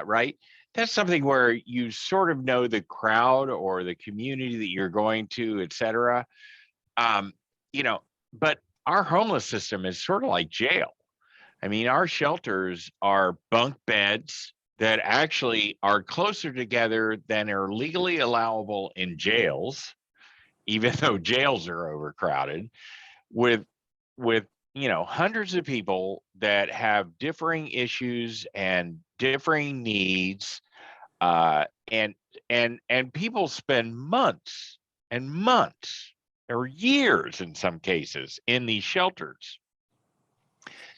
C: right? That's something where you sort of know the crowd or the community that you're going to, et cetera. You know, but our homeless system is sort of like jail. I mean, our shelters are bunk beds that actually are closer together than are legally allowable in jails, even though jails are overcrowded, with you know, hundreds of people that have differing issues and differing needs, and people spend months and months or years in some cases in these shelters.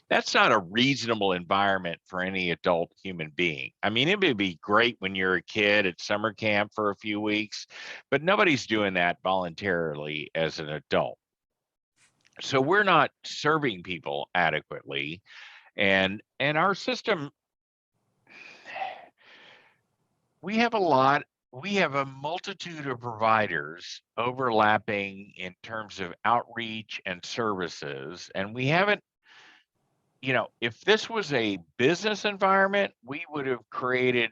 C: That's not a reasonable environment for any adult human being. I mean, it would be great when you're a kid at summer camp for a few weeks, but nobody's doing that voluntarily as an adult. So we're not serving people adequately. And our system, we have a multitude of providers overlapping in terms of outreach and services. And we haven't, you know, if this was a business environment, we would have created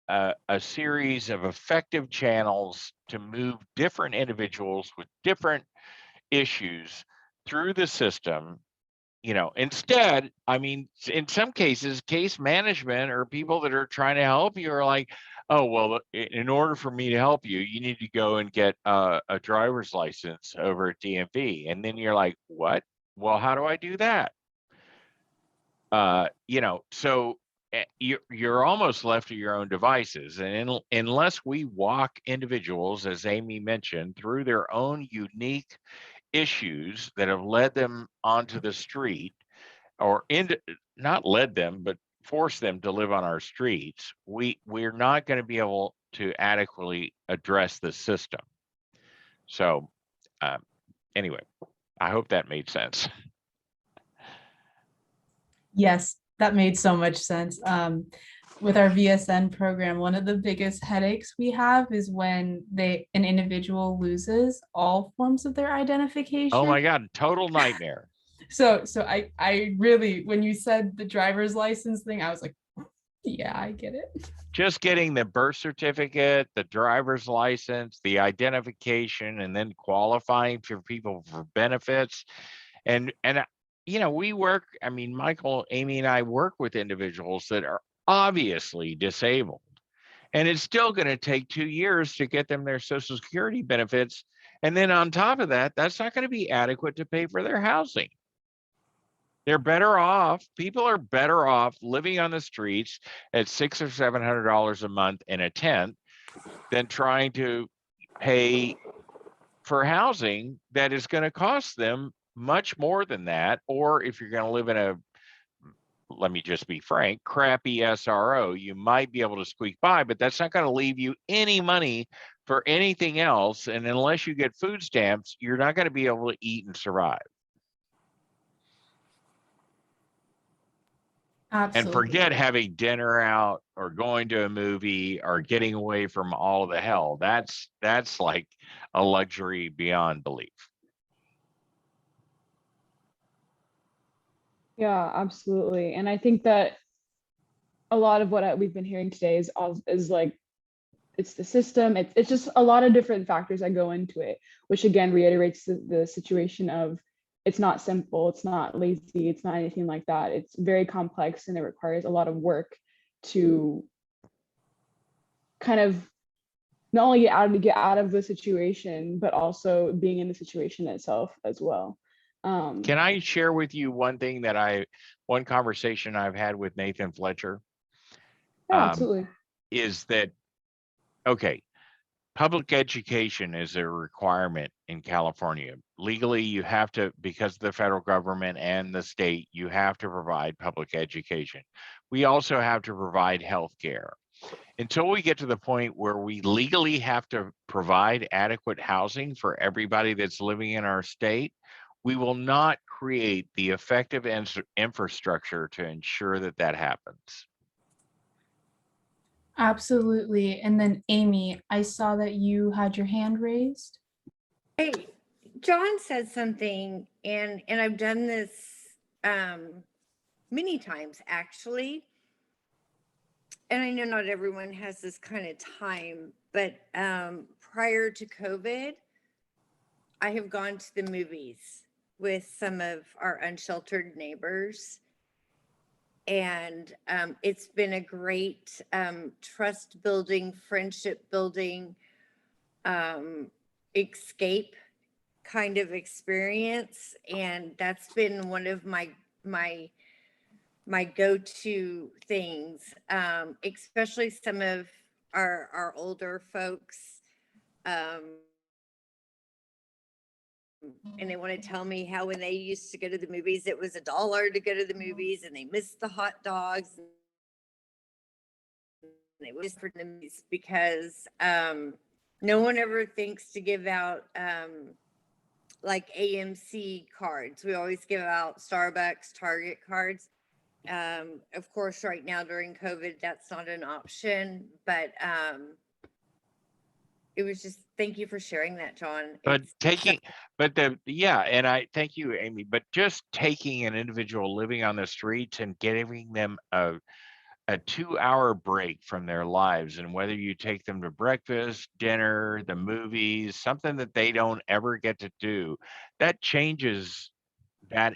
C: a series of effective channels to move different individuals with different issues through the system. You know, instead, I mean, in some cases, case management or people that are trying to help you are like, oh, well, in order for me to help you, you need to go and get a driver's license over at DMV. And then you're like, what? Well, how do I do that? You know, so you're almost left to your own devices. And unless we walk individuals, as Amy mentioned, through their own unique issues that have led them onto the street, or not led them, but forced them to live on our streets, we're not going to be able to adequately address the system. So anyway, I hope that made sense.
B: Yes, that made so much sense. With our VSN program, one of the biggest headaches we have is when an individual loses all forms of their identification.
C: Oh my God, total nightmare.
B: So I really, when you said the driver's license thing, I was like, yeah, I get it.
C: Just getting the birth certificate, the driver's license, the identification, and then qualifying for people for benefits. And you know, we work, I mean, Michael, Amy, and I work with individuals that are obviously disabled. And it's still going to take 2 years to get them their Social Security benefits. And then on top of that, that's not going to be adequate to pay for their housing. They're better off. People are better off living on the streets at $600 or $700 a month in a tent than trying to pay for housing that is going to cost them much more than that. Or if you're going to live in a, let me just be frank, crappy SRO, you might be able to squeak by, but that's not going to leave you any money for anything else. And unless you get food stamps, you're not going to be able to eat and survive.
B: Absolutely.
C: And forget having dinner out or going to a movie or getting away from all of the hell. That's like a luxury beyond belief.
A: Yeah, absolutely. And I think that a lot of what we've been hearing today is like, it's the system. It's just a lot of different factors that go into it, which again reiterates the situation of it's not simple, it's not lazy, it's not anything like that. It's very complex and it requires a lot of work to kind of not only get out of the situation, but also being in the situation itself as well.
C: Can I share with you one conversation I've had with Nathan Fletcher?
A: Yeah, absolutely.
C: Is that, okay, public education is a requirement in California. Legally, you have to, because of the federal government and the state, you have to provide public education. We also have to provide health care. until we get to the point where we legally have to provide adequate housing for everybody that's living in our state, we will not create the effective infrastructure to ensure that that happens.
B: Absolutely. And then Amy, I saw that you had your hand raised.
D: Hey, John said something, and I've done this many times actually. And I know not everyone has this kind of time, but prior to COVID, I have gone to the movies with some of our unsheltered neighbors. And it's been a great trust building, friendship building, escape kind of experience. And that's been one of my go-to things, especially some of our older folks. And they want to tell me how when they used to go to the movies, it was $1 to go to the movies and they missed the hot dogs. And they was for the movies because no one ever thinks to give out like AMC cards. We always give out Starbucks, Target cards. Of course, right now during COVID, that's not an option, but it was just, thank you for sharing that, John.
C: But and I thank you, Amy, but just taking an individual living on the streets and giving them a 2-hour break from their lives, and whether you take them to breakfast, dinner, the movies, something that they don't ever get to do, that changes that.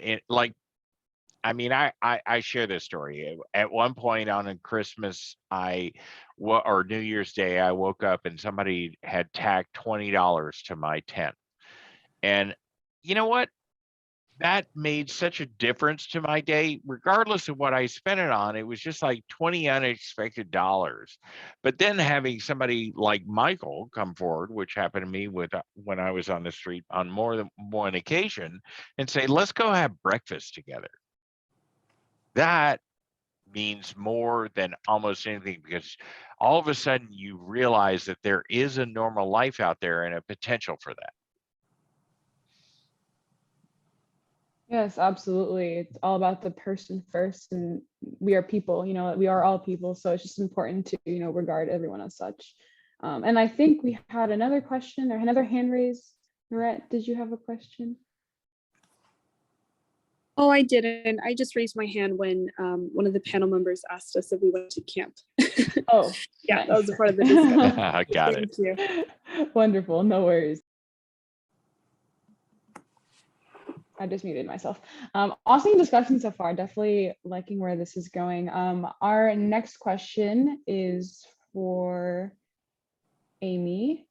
C: I share this story. At one point on a Christmas, or New Year's Day, I woke up and somebody had tacked $20 to my tent. And you know what? That made such a difference to my day, regardless of what I spent it on. It was just like 20 unexpected dollars. But then having somebody like Michael come forward, which happened to me when I was on the street on more than one occasion, and say, let's go have breakfast together. That means more than almost anything, because all of a sudden you realize that there is a normal life out there and a potential for that.
A: Yes, absolutely. It's all about the person first, and we are people, we are all people. So it's just important to, regard everyone as such. And I think we had another question or another hand raised. Norette, did you have a question?
H: Oh, I didn't. I just raised my hand when one of the panel members asked us if we went to camp.
A: Oh,
H: yeah,
A: nice.
H: that was a part of the discussion.
C: I got it.
H: Thank you.
A: Wonderful. No worries. I just muted myself. Awesome discussion so far. Definitely liking where this is going. Our next question is for Amy.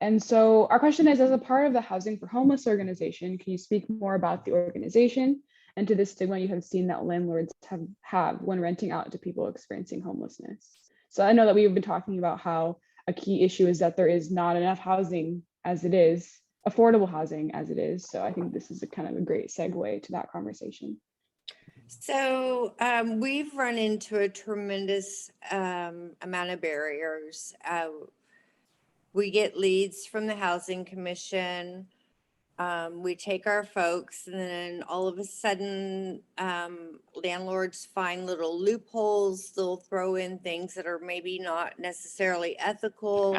A: And so our question is, as a part of the Housing for Homeless organization, can you speak more about the organization and to the stigma you have seen that landlords have when renting out to people experiencing homelessness? So I know that we've been talking about how a key issue is that there is not enough housing as it is, affordable housing as it is. So I think this is a kind of a great segue to that conversation.
D: So we've run into a tremendous amount of barriers. We get leads from the Housing Commission. We take our folks, and then all of a sudden, landlords find little loopholes. They'll throw in things that are maybe not necessarily ethical,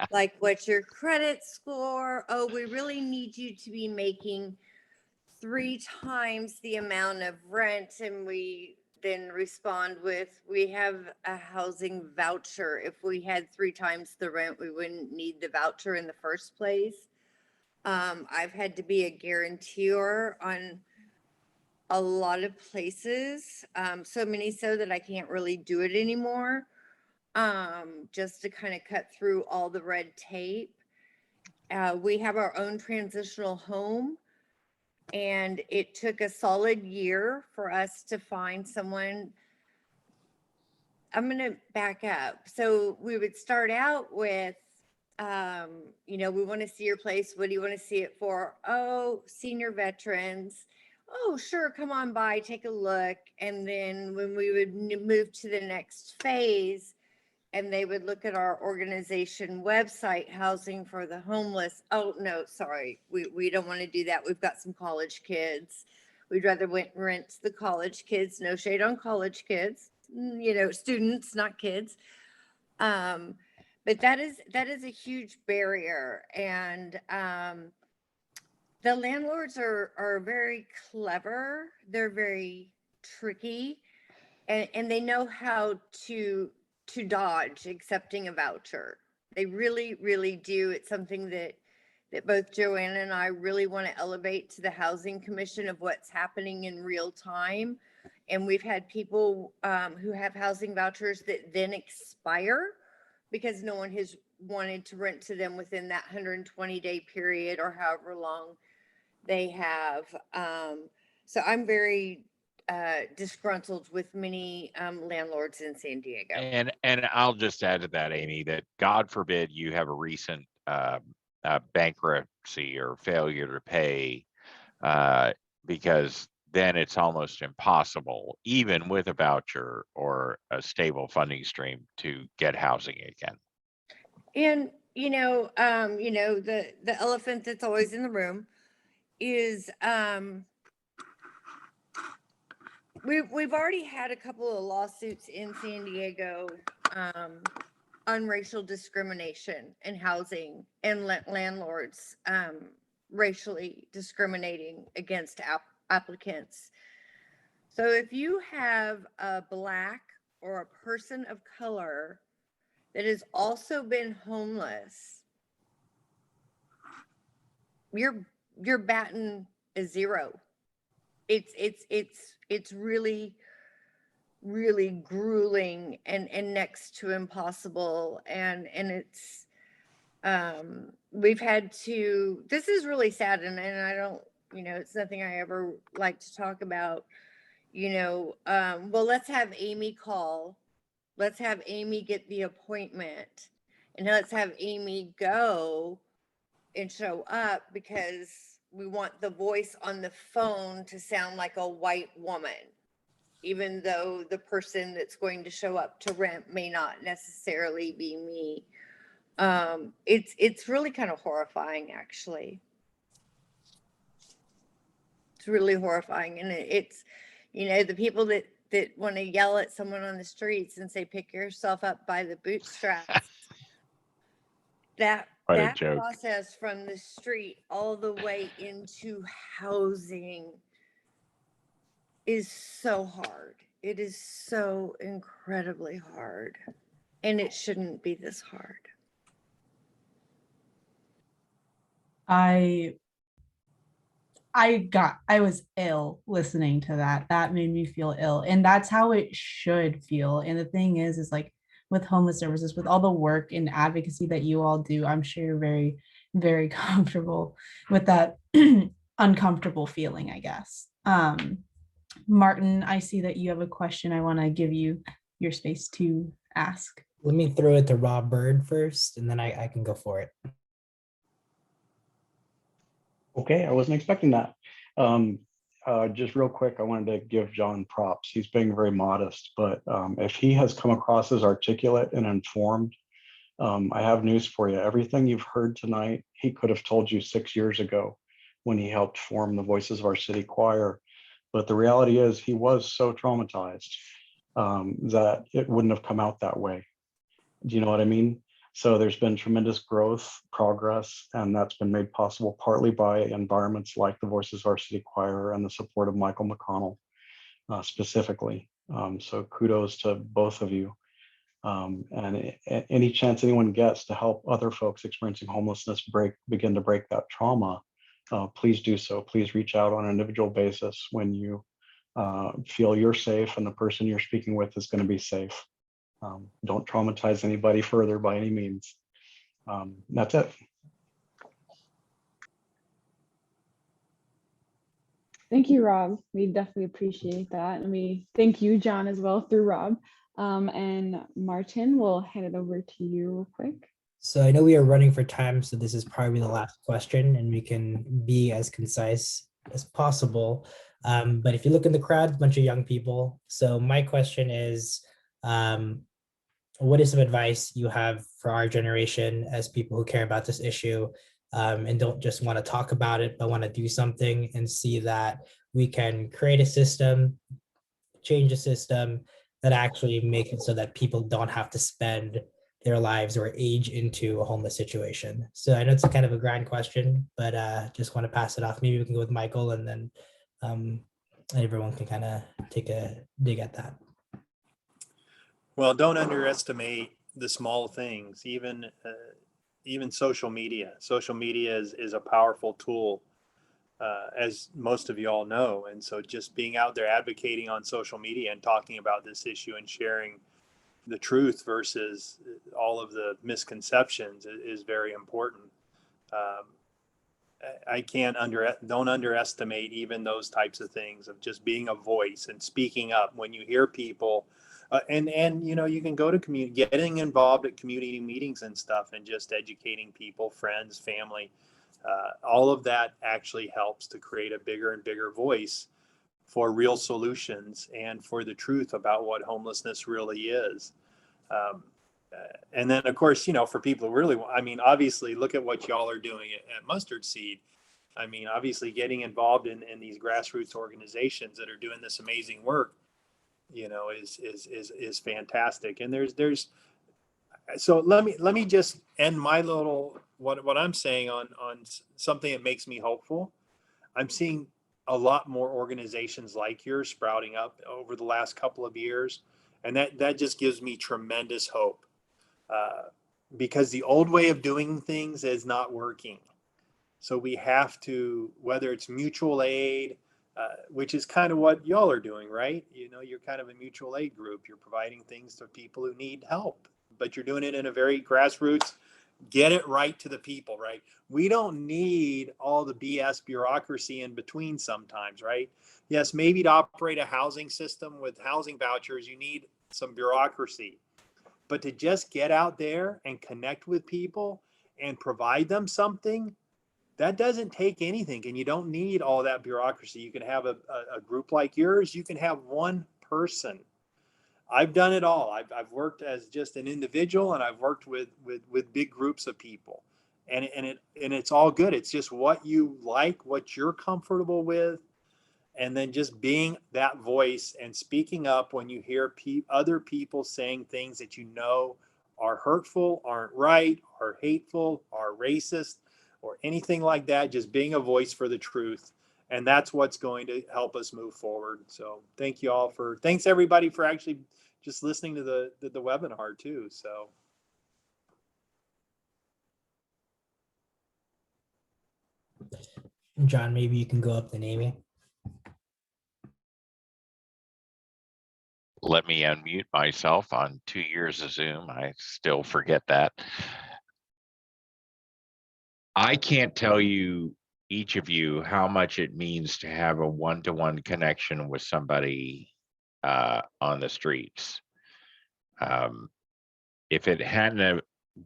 D: like what's your credit score? Oh, we really need you to be making 3 times the amount of rent. And we then respond with, we have a housing voucher. If we had 3 times the rent, we wouldn't need the voucher in the first place. I've had to be a guarantor on a lot of places, so many so that I can't really do it anymore, just to kind of cut through all the red tape. We have our own transitional home, and it took a solid year for us to find someone. I'm going to back up. So we would start out with, we want to see your place. What do you want to see it for? Oh, senior veterans. oh, sure, come on by, take a look. And then when we would move to the next phase, and they would look at our organization website, Housing for the Homeless. Oh, no, sorry. We don't want to do that. We've got some college kids. We'd rather rent the college kids. No shade on college kids, students, not kids. But that is a huge barrier. And the landlords are very clever. They're very tricky, and they know how to dodge accepting a voucher. They really, really do. It's something that both Joanna and I really want to elevate to the Housing Commission of what's happening in real time. And we've had people who have housing vouchers that then expire because no one has wanted to rent to them within that 120-day period or however long they have. So I'm very disgruntled with many landlords in San Diego.
C: And I'll just add to that, Amy, that God forbid you have a recent bankruptcy or failure to pay, because then it's almost impossible, even with a voucher or a stable funding stream, to get housing again.
D: And the elephant that's always in the room is we've already had a couple of lawsuits in San Diego on racial discrimination in housing and landlords racially discriminating against applicants. So if you have a Black or a person of color that has also been homeless, you're batting a zero. It's really, really grueling and next to impossible. And it's, we've had to, this is really sad. And I don't, it's nothing I ever like to talk about, well, let's have Amy call. Let's have Amy get the appointment, and let's have Amy go and show up because we want the voice on the phone to sound like a white woman, even though the person that's going to show up to rent may not necessarily be me. It's really kind of horrifying, actually. It's really horrifying. And it's, the people that want to yell at someone on the streets and say, pick yourself up by the bootstraps. That process from the street all the way into housing is so hard. It is so incredibly hard. And it shouldn't be this hard.
B: I was ill listening to that. That made me feel ill. And that's how it should feel. And the thing is like with homeless services, with all the work and advocacy that you all do, I'm sure you're very, very comfortable with that uncomfortable feeling, I guess. Martin, I see that you have a question. I want to give you your space to ask.
G: Let me throw it to Rob Bird first, and then I can go for it.
I: Okay, I wasn't expecting that. Just real quick, I wanted to give John props. He's being very modest, but if he has come across as articulate and informed, I have news for you. Everything you've heard tonight, he could have told you 6 years ago when he helped form the Voices of Our City Choir. But the reality is he was so traumatized that it wouldn't have come out that way. Do you know what I mean? So there's been tremendous growth, progress, and that's been made possible partly by environments like the Voices of Our City Choir and the support of Michael Mcconnell specifically. So kudos to both of you. And any chance anyone gets to help other folks experiencing homelessness begin to break that trauma, please do so. Please reach out on an individual basis when you feel you're safe and the person you're speaking with is going to be safe. Don't traumatize anybody further by any means. That's it.
A: Thank you, Rob. We definitely appreciate that. And we thank you, John, as well through Rob. And Martin, we'll hand it over to you real quick.
G: So I know we are running for time, so this is probably the last question, and we can be as concise as possible. But if you look in the crowd, a bunch of young people. So my question is, what is some advice you have for our generation as people who care about this issue, and don't just want to talk about it, but want to do something and see that we can create a system, change a system that actually make it so that people don't have to spend their lives or age into a homeless situation? So I know it's a kind of a grand question, but just want to pass it off. Maybe we can go with Michael, and then everyone can kind of take a dig at that.
E: Well, don't underestimate the small things, even social media. Social media is a powerful tool, as most of you all know. And so just being out there advocating on social media and talking about this issue and sharing the truth versus all of the misconceptions is very important. Don't underestimate even those types of things of just being a voice and speaking up when you hear people. And you know, you can go to getting involved at community meetings and stuff, and just educating people, friends, family. All of that actually helps to create a bigger and bigger voice for real solutions and for the truth about what homelessness really is. And then, of course, you know, for people who really, I mean, obviously, look at what y'all are doing at Mustard Seed. I mean, obviously, getting involved in these grassroots organizations that are doing this amazing work, you know, is fantastic. And so let me just end my little what I'm saying on something that makes me hopeful. I'm seeing a lot more organizations like yours sprouting up over the last couple of years, and that just gives me tremendous hope, because the old way of doing things is not working. So we have to, whether it's mutual aid, which is kind of what y'all are doing, right? You know, you're kind of a mutual aid group. You're providing things to people who need help, but you're doing it in a very grassroots, get it right to the people, right? We don't need all the BS bureaucracy in between sometimes, right? Yes, maybe to operate a housing system with housing vouchers, you need some bureaucracy. But to just get out there and connect with people and provide them something, that doesn't take anything. And you don't need all that bureaucracy. You can have a group like yours. You can have one person. I've done it all. I've worked as just an individual, and I've worked with big groups of people, and it's all good. It's just what you like, what you're comfortable with, and then just being that voice and speaking up when you hear other people saying things that you know are hurtful, aren't right, are hateful, are racist, or anything like that. Just being a voice for the truth. And that's what's going to help us move forward. So thanks everybody for actually just listening to the webinar too. So.
G: John, maybe you can go up then, Amy.
C: Let me unmute myself on 2 years of Zoom. I still forget that. I can't tell you, each of you, how much it means to have a one-to-one connection with somebody on the streets. If it hadn't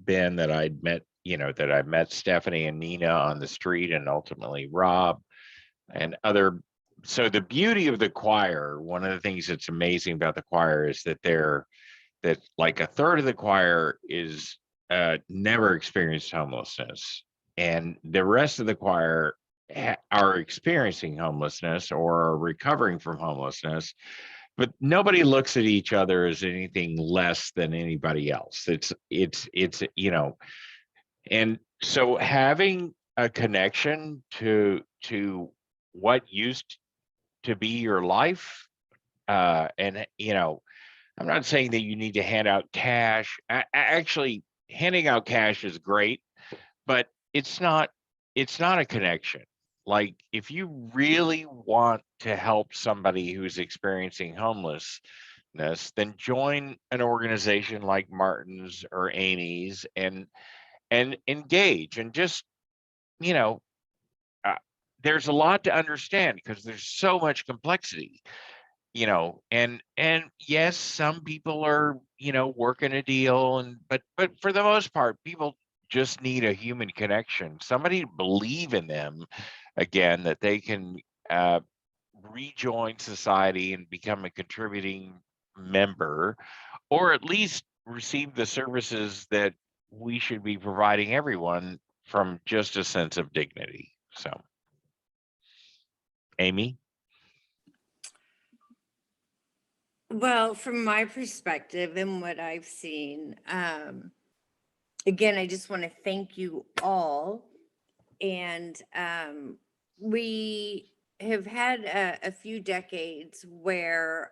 C: been that I'd met, that I met Stephanie and Nina on the street, and ultimately Rob and other. So the beauty of the choir, one of the things that's amazing about the choir is that that like a third of the choir is never experienced homelessness, and the rest of the choir are experiencing homelessness or are recovering from homelessness, but nobody looks at each other as anything less than anybody else. It's and so having a connection to what used to be your life, and I'm not saying that you need to hand out cash. Actually, handing out cash is great, but it's not a connection. Like, if you really want to help somebody who's experiencing homelessness, then join an organization like Martin's or Amy's and engage, and just there's a lot to understand because there's so much complexity, and yes, some people are working a deal, but for the most part, people just need a human connection, somebody to believe in them again, that they can rejoin society and become a contributing member, or at least receive the services that we should be providing everyone from just a sense of dignity. So, Amy?
D: Well, from my perspective and what I've seen, again, I just want to thank you all. And we have had a few decades where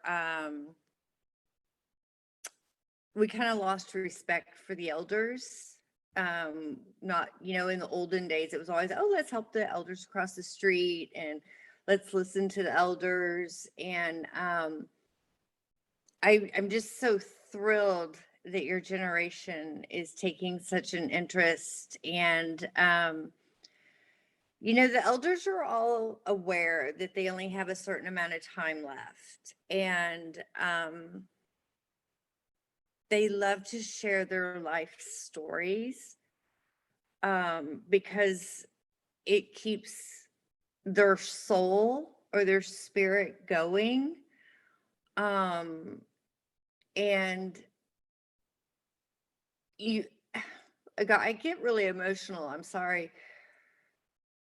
D: we kind of lost respect for the elders. Not, in the olden days, it was always, oh, let's help the elders across the street and let's listen to the elders. And I'm just so thrilled that your generation is taking such an interest. And, the elders are all aware that they only have a certain amount of time left. And they love to share their life stories because it keeps their soul or their spirit going. And I get really emotional. I'm sorry.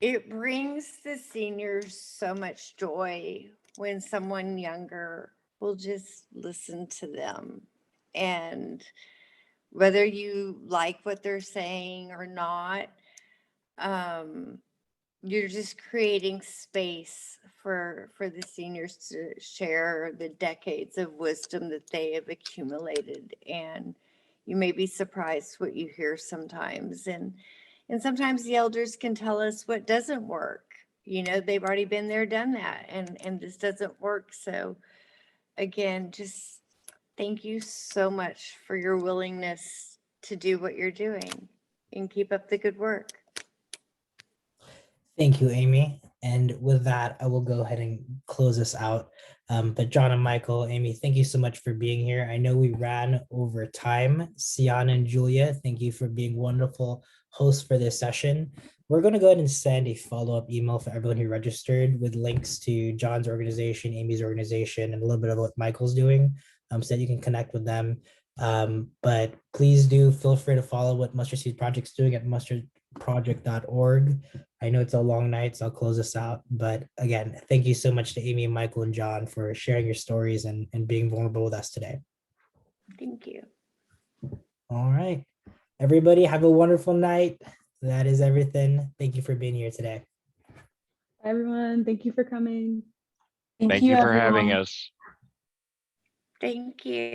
D: It brings the seniors so much joy when someone younger will just listen to them. And whether you like what they're saying or not, you're just creating space for the seniors to share the decades of wisdom that they have accumulated. And you may be surprised what you hear sometimes. And sometimes the elders can tell us what doesn't work. They've already been there, done that, and this doesn't work. So again, just thank you so much for your willingness to do what you're doing and keep up the good work.
G: Thank you, Amy. And with that, I will go ahead and close this out. But John and Michael, Amy, thank you so much for being here. I know we ran over time. Sian and Julia, thank you for being wonderful hosts for this session. We're going to go ahead and send a follow-up email for everyone who registered with links to John's organization, Amy's organization, and a little bit of what Michael's doing, so that you can connect with them. But please do feel free to follow what Mustard Seed Project's doing at mustardproject.org. I know it's a long night, so I'll close this out. But again, thank you so much to Amy, Michael, and John for sharing your stories and being vulnerable with us today.
D: Thank you.
G: All right. Everybody have a wonderful night. That is everything. Thank you for being here today.
A: Bye, everyone. Thank you for coming.
C: Thank you for
B: everyone.
C: having us.
D: Thank you.